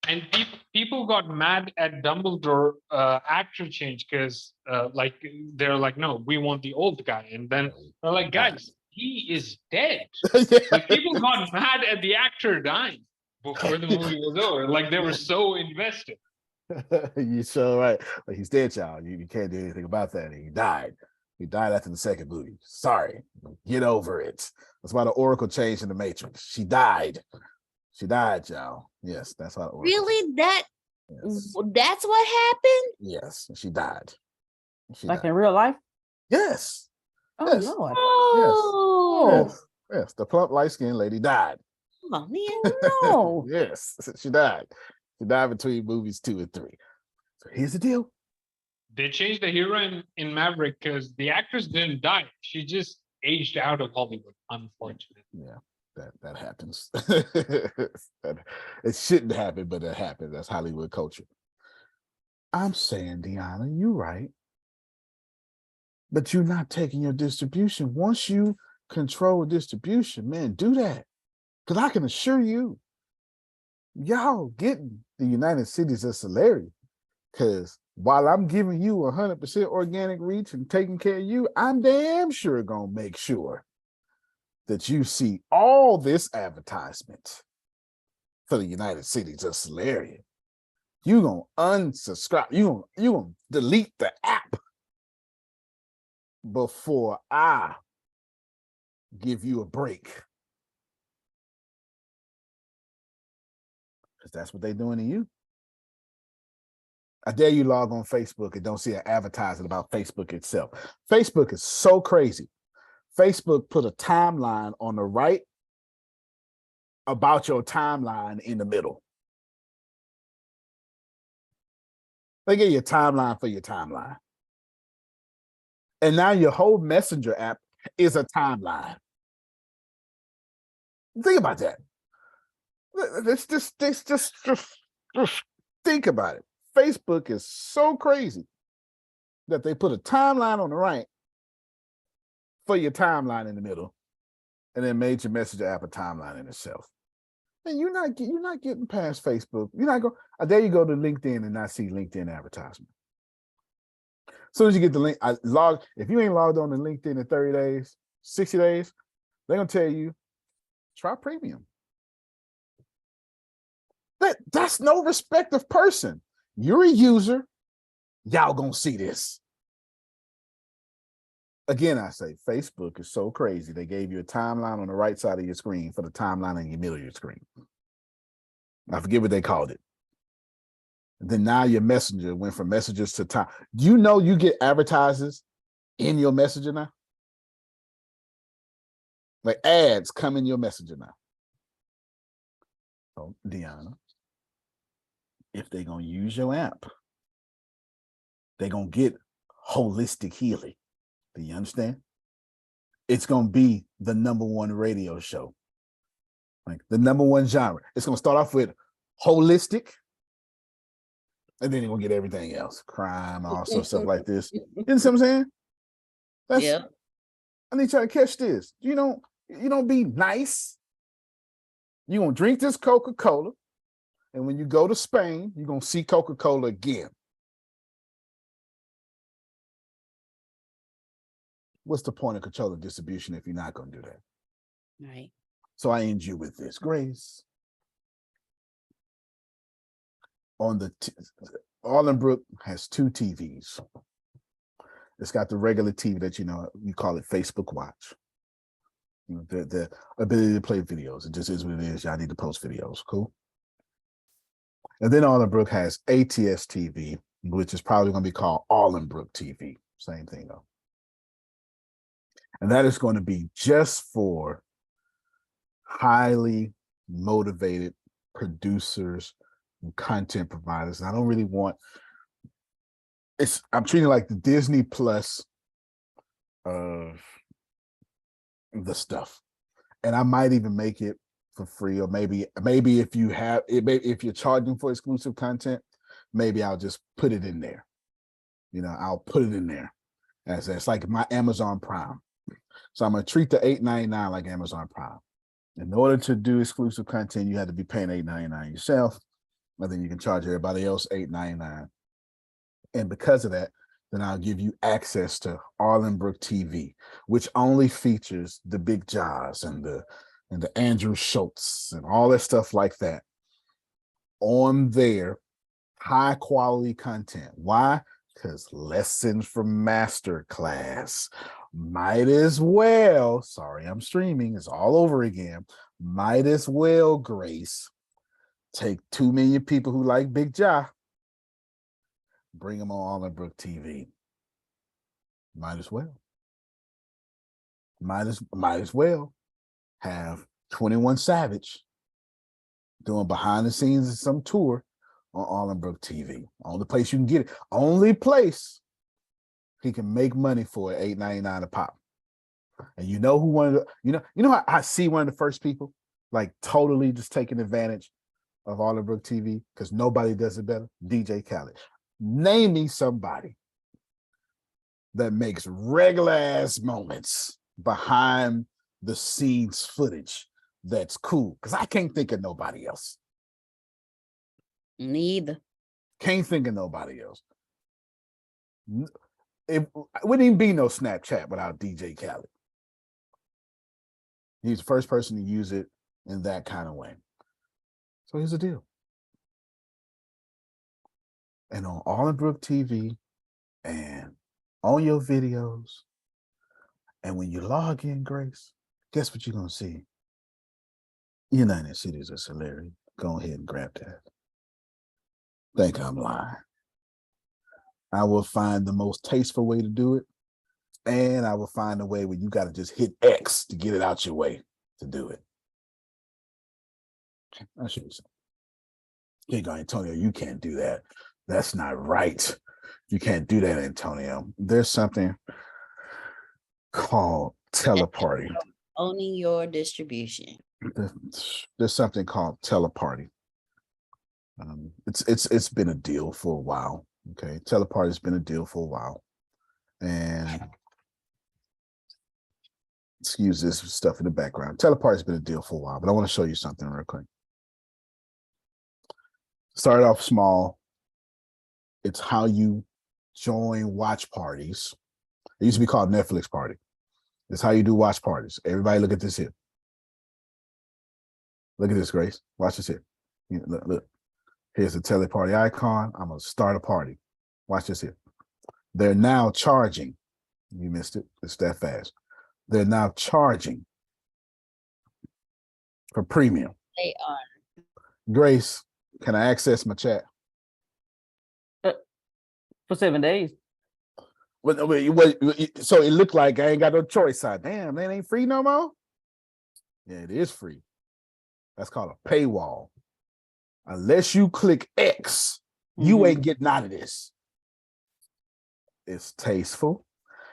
And people got mad at Dumbledore actor change because like they're like, no, we want the old guy. And then they're like, guys, he is dead. Like people got mad at the actor dying before the movie was over. Like they were so invested. You're so right. Like he's dead, y'all. You can't do anything about that. He died. He died after the second movie. Sorry. Get over it. That's why the Oracle changed in the Matrix. She died. She died, y'all. Yes, that's how it works. Really? That's what happened? Yes, she died. Like in real life? Yes. Oh, yes. Lord. Oh. Yes. The plump, light-skinned lady died. Oh, man, no. Yes, she died. She died between movies 2 and 3. So here's the deal. They changed the hero in Maverick because the actress didn't die. She just aged out of Hollywood, unfortunately. Yeah. That happens. It shouldn't happen, but it happens. That's Hollywood culture. I'm saying, Deanna, you're right. But you're not taking your distribution. Once you control distribution, man, do that. Because I can assure you, y'all getting the United Cities of Celery. Because while I'm giving you 100% organic reach and taking care of you, I'm damn sure going to make sure that you see all this advertisement for the United Cities of Celeria. You're going to unsubscribe. You're going to delete the app before I give you a break. Because that's what they're doing to you. I dare you log on Facebook and don't see an advertisement about Facebook itself. Facebook is so crazy. Facebook put a timeline on the right about your timeline in the middle. They give you a timeline for your timeline. And now your whole Messenger app is a timeline. Think about that. Let's just think about it. Facebook is so crazy that they put a timeline on the right for your timeline in the middle, and then made your Messenger app a timeline in itself. And you're not getting past Facebook. You're not going. There you go to LinkedIn and not see LinkedIn advertisement. As soon as you get the link, if you ain't logged on to LinkedIn in 30 days, 60 days, they're gonna tell you, try premium. That's no respect of person. You're a user, y'all gonna see this. Again, I say Facebook is so crazy. They gave you a timeline on the right side of your screen for the timeline in the middle of your screen. I forget what they called it. And then now your Messenger went from messages to time. Do you know you get advertisers in your Messenger now? Like ads come in your Messenger now. So, Deanna, if they're going to use your app, they're going to get holistic healing. Do you understand? It's going to be the #1 radio show. Like the #1 genre. It's going to start off with holistic, and then you're going to get everything else. Crime, also stuff like this. You know what I'm saying? Yeah. I need y'all to catch this. You don't be nice. You're going to drink this Coca-Cola, and when you go to Spain, you're going to see Coca-Cola again. What's the point of controlling distribution if you're not going to do that? Right. So I end you with this. Grace, on the Arlenbrook has 2 TVs. It's got the regular TV that you call it Facebook Watch. The ability to play videos. It just is what it is. Y'all need to post videos. Cool. And then Arlenbrook has ATS TV, which is probably going to be called Arlenbrook TV. Same thing though. And that is going to be just for highly motivated producers and content providers. And I don't really want I'm treating it like the Disney Plus of the stuff. And I might even make it for free, or maybe if you're charging for exclusive content, maybe I'll just put it in there. I'll put it in there as it's like my Amazon Prime. So I'm gonna treat the $8.99 like Amazon Prime. In order to do exclusive content, you have to be paying $8.99 yourself, and then you can charge everybody else $8.99. And because of that, then I'll give you access to Arlenbrook TV, which only features the Big Jaws and the Andrew Schultz and all that stuff like that on their high quality content. Why? Because lessons from masterclass. Might as well, sorry, I'm streaming, it's all over again. Might as well, Grace, take 2 million people who like Big Jaw, bring them on Arlenbrook TV. Might as well. Might as well have 21 Savage doing behind the scenes of some tour on Arlenbrook TV. Only place you can get it. Only place he can make money for at $8.99 a pop. And you know who you know how I see one of the first people like totally just taking advantage of Arlenbrook TV because nobody does it better? DJ Khaled. Name me somebody that makes regular ass moments behind the scenes footage that's cool, because I can't think of nobody else. Neither. Can't think of nobody else. It wouldn't even be no Snapchat without DJ Khaled. He's the first person to use it in that kind of way. So here's the deal. And on Arlenbrook TV and on your videos, and when you log in, Grace, guess what you're going to see? United Cities of Celery. Go ahead and grab that. Think I'm lying. I will find the most tasteful way to do it, and I will find a way where you got to just hit X to get it out your way to do it. I'll show you something. Here you go, Antonio, you can't do that. That's not right. You can't do that, Antonio. There's something called teleparty. Owning your distribution. there's something called teleparty. It's been a deal for a while. Okay, teleparty's been a deal for a while, and excuse this stuff in the background. Teleparty's been a deal for a while, but I want to show you something real quick. Started off small. It's how you join watch parties. It used to be called Netflix Party. It's how you do watch parties. Everybody look at this here. Look at this, Grace. Watch this here. Look. Here's the teleparty icon. I'm going to start a party. Watch this here. They're now charging. You missed it. It's that fast. They're now charging for premium. They are. Grace, can I access my chat? For 7 days. So it looked like I ain't got no choice. Damn, that ain't free no more? Yeah, it is free. That's called a paywall. Unless you click X, you ain't getting out of this. It's tasteful,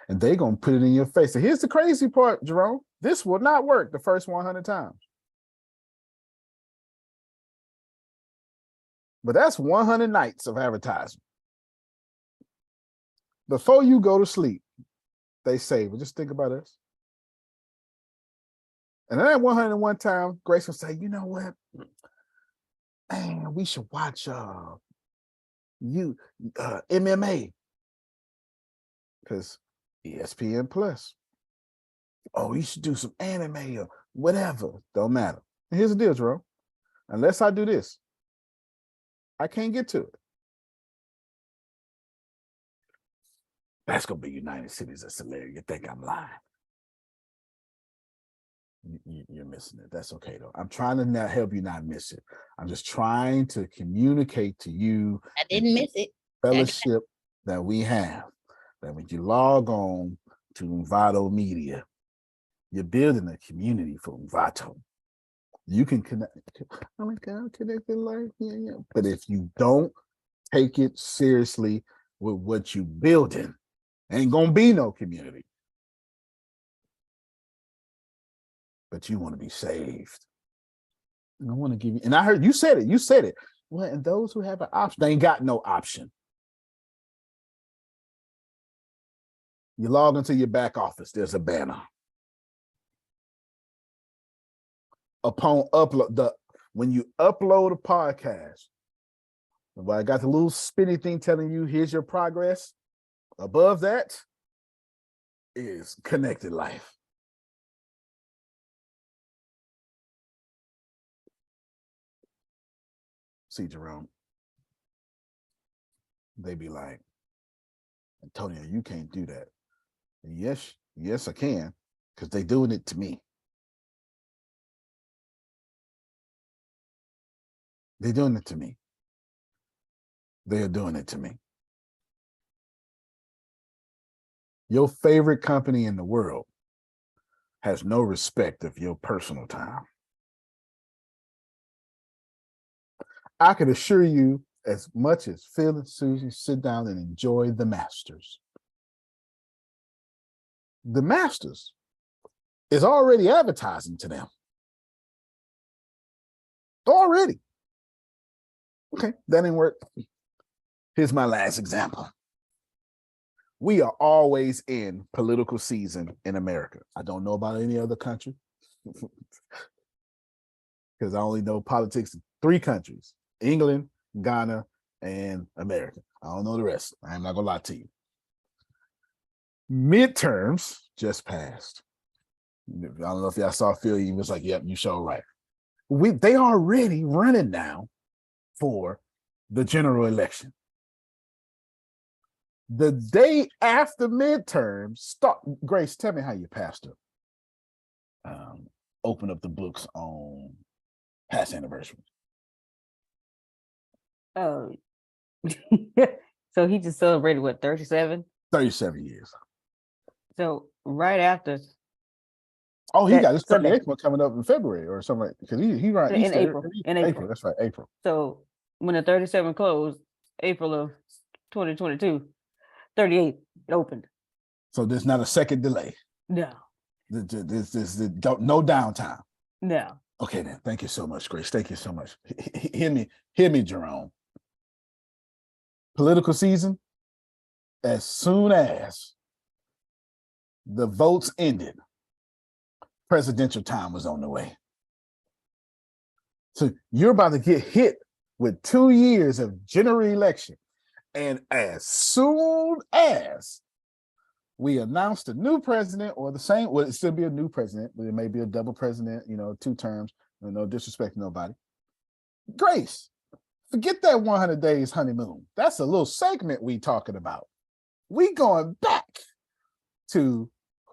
and they gonna put it in your face. So here's the crazy part, Jerome. This will not work the first 100 times. But that's 100 nights of advertising. Before you go to sleep, they say, well, just think about this. And then at 101 time, Grace will say, you know what? Man, we should watch MMA. Because ESPN Plus. Oh, you should do some anime or whatever. Don't matter. And here's the deal, Jerome. Unless I do this, I can't get to it. That's gonna be United Cities of Samaria. You think I'm lying? You're missing it. That's okay though. I'm trying to not help you not miss it. I'm just trying to communicate to you. I didn't miss it. Fellowship that we have. That when you log on to Envato Media, you're building a community for Envato. You can connect. Oh my God, connected life. Yeah. But if you don't take it seriously with what you building, ain't gonna be no community. But you want to be saved. And I want to give you, and I heard you said it. Well, and those who have an option, they ain't got no option. You log into your back office, there's a banner. Upon upload, when you upload a podcast, I got the little spinny thing telling you, here's your progress. Above that is Connected Life. See, Jerome, they be like, Antonio, you can't do that. Yes, I can, because they doing it to me. They're doing it to me. They're doing it to me. Your favorite company in the world has no respect of your personal time. I can assure you, as much as Phil and Susie sit down and enjoy the Masters is already advertising to them. Already. Okay, that didn't work. Here's my last example. We are always in political season in America. I don't know about any other country because I only know politics in 3 countries: England, Ghana, and America. I don't know the rest. I'm not gonna lie to you. Midterms just passed. I don't know if y'all saw Phil. He was like, "Yep, you sure right." They are already running now for the general election. The day after midterms start. Grace, tell me how your pastor open up the books on past anniversaries. Oh, so he just celebrated what, 37? 37 years. So right after. Oh, he that got his Sunday. 38th one coming up in February or something, because he right In April. In April. That's right, April. So when the 37 closed, April of 2022, 38 opened. So there's not a second delay. No, No downtime. no. Okay, then. Thank you so much, Grace. Thank you so much. Hear me, Jerome. Political season, as soon as the votes ended, presidential time was on the way. So you're about to get hit with 2 years of general election. And as soon as we announced a new president or the same, well, it still be a new president, but it may be a double president, 2 terms, no disrespect to nobody. Grace, forget that 100 days honeymoon. That's a little segment we talking about. We going back to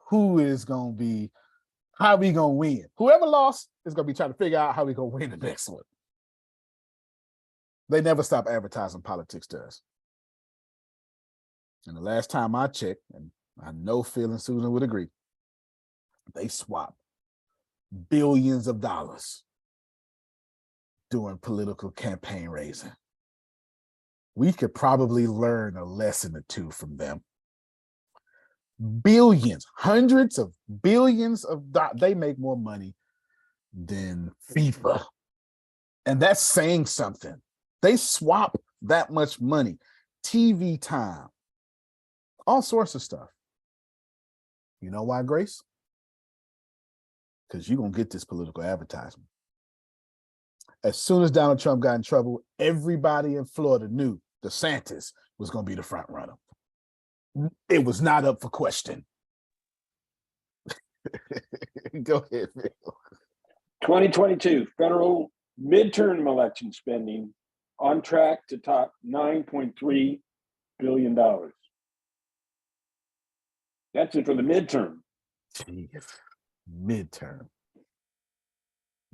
who is going to be, how we going to win. Whoever lost is going to be trying to figure out how we going to win the next one. They never stop advertising politics to us. And the last time I checked, and I know Phil and Susan would agree, they swapped billions of dollars doing political campaign raising. We could probably learn a lesson or 2 from them. Billions, hundreds of billions of dollars. They make more money than FIFA. And that's saying something. They swap that much money, TV time, all sorts of stuff. You know why, Grace? Because you're going to get this political advertisement. As soon as Donald Trump got in trouble, everybody in Florida knew DeSantis was going to be the front runner. It was not up for question. Go ahead, Phil. 2022 federal midterm election spending on track to top $9.3 billion. That's it for the midterm. Jeez. Midterm.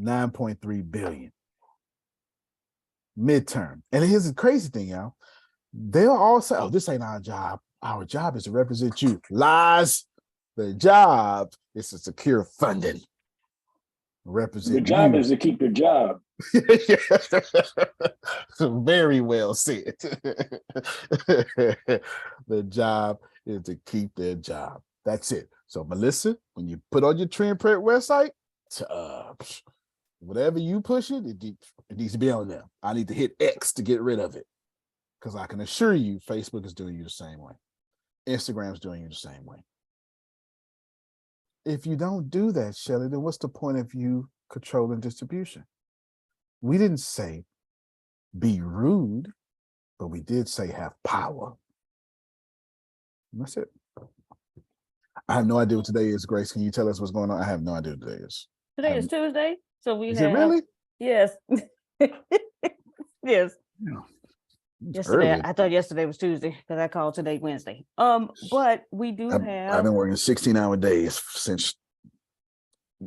9.3 billion. Midterm. And here's the crazy thing, y'all. They'll all say, oh, this ain't our job. Our job is to represent you. Lies. The job is to secure funding. Represent the job you. is to keep your job. Very well said. The job is to keep their job. That's it. So, Melissa, when you put on your Trend Prep website, whatever you push it needs to be on there. I need to hit X to get rid of it. Because I can assure you, Facebook is doing you the same way. Instagram's doing you the same way. If you don't do that, Shelley, then what's the point of you controlling distribution? We didn't say be rude, but we did say have power. And that's it. I have no idea what today is, Grace. Can you tell us what's going on? I have no idea what today is. Today is Tuesday, so we Is have. it really? Yes. Yes. Yeah. Yesterday, Early. I thought yesterday was Tuesday because I called today Wednesday. But we do I've have. been working 16-hour days since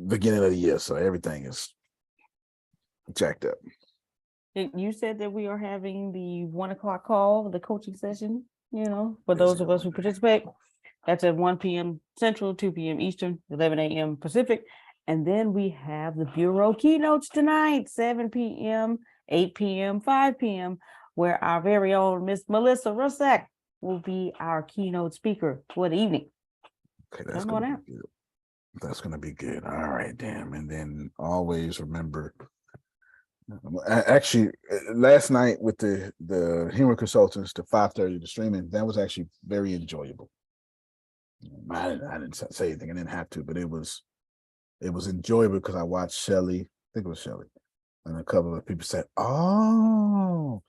beginning of the year, so everything is jacked up. You said that we are having the 1 o'clock call, the coaching session, for those of us who participate. That's at 1 p.m. Central, 2 p.m. Eastern, 11 a.m. Pacific. And then we have the Bureau keynotes tonight, 7 p.m., 8 p.m., 5 p.m., where our very own Miss Melissa Russack will be our keynote speaker for the evening. Okay, that's going to be good. That's going to be good. All right, damn. And then always remember, actually, last night with the humor consultants, the 5:30, the streaming, that was actually very enjoyable. I didn't say anything. I didn't have to, but it was enjoyable because I watched Shelley. I think it was Shelley, and a couple of people said, "Oh,"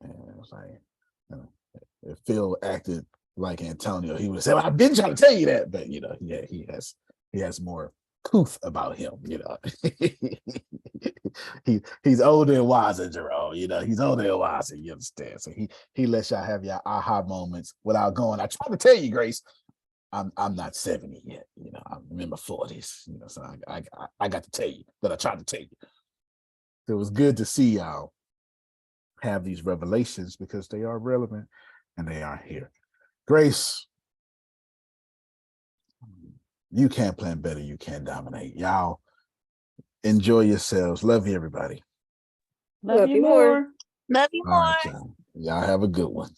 and it was like, if Phil acted like Antonio, he would have said, well, "I've been trying to tell you that," but yeah, he has more couth about him. He's older and wiser, Jerome. He's older and wiser. You understand? So he lets y'all have your aha moments without going. I try to tell you, Grace. I'm not 70 yet, I'm in my 40s, so I got to tell you that I tried to tell you. It was good to see y'all have these revelations because they are relevant and they are here. Grace, you can't plan better, you can't dominate. Y'all enjoy yourselves. Love you, everybody. Love you more. Love you All right, y'all have a good one.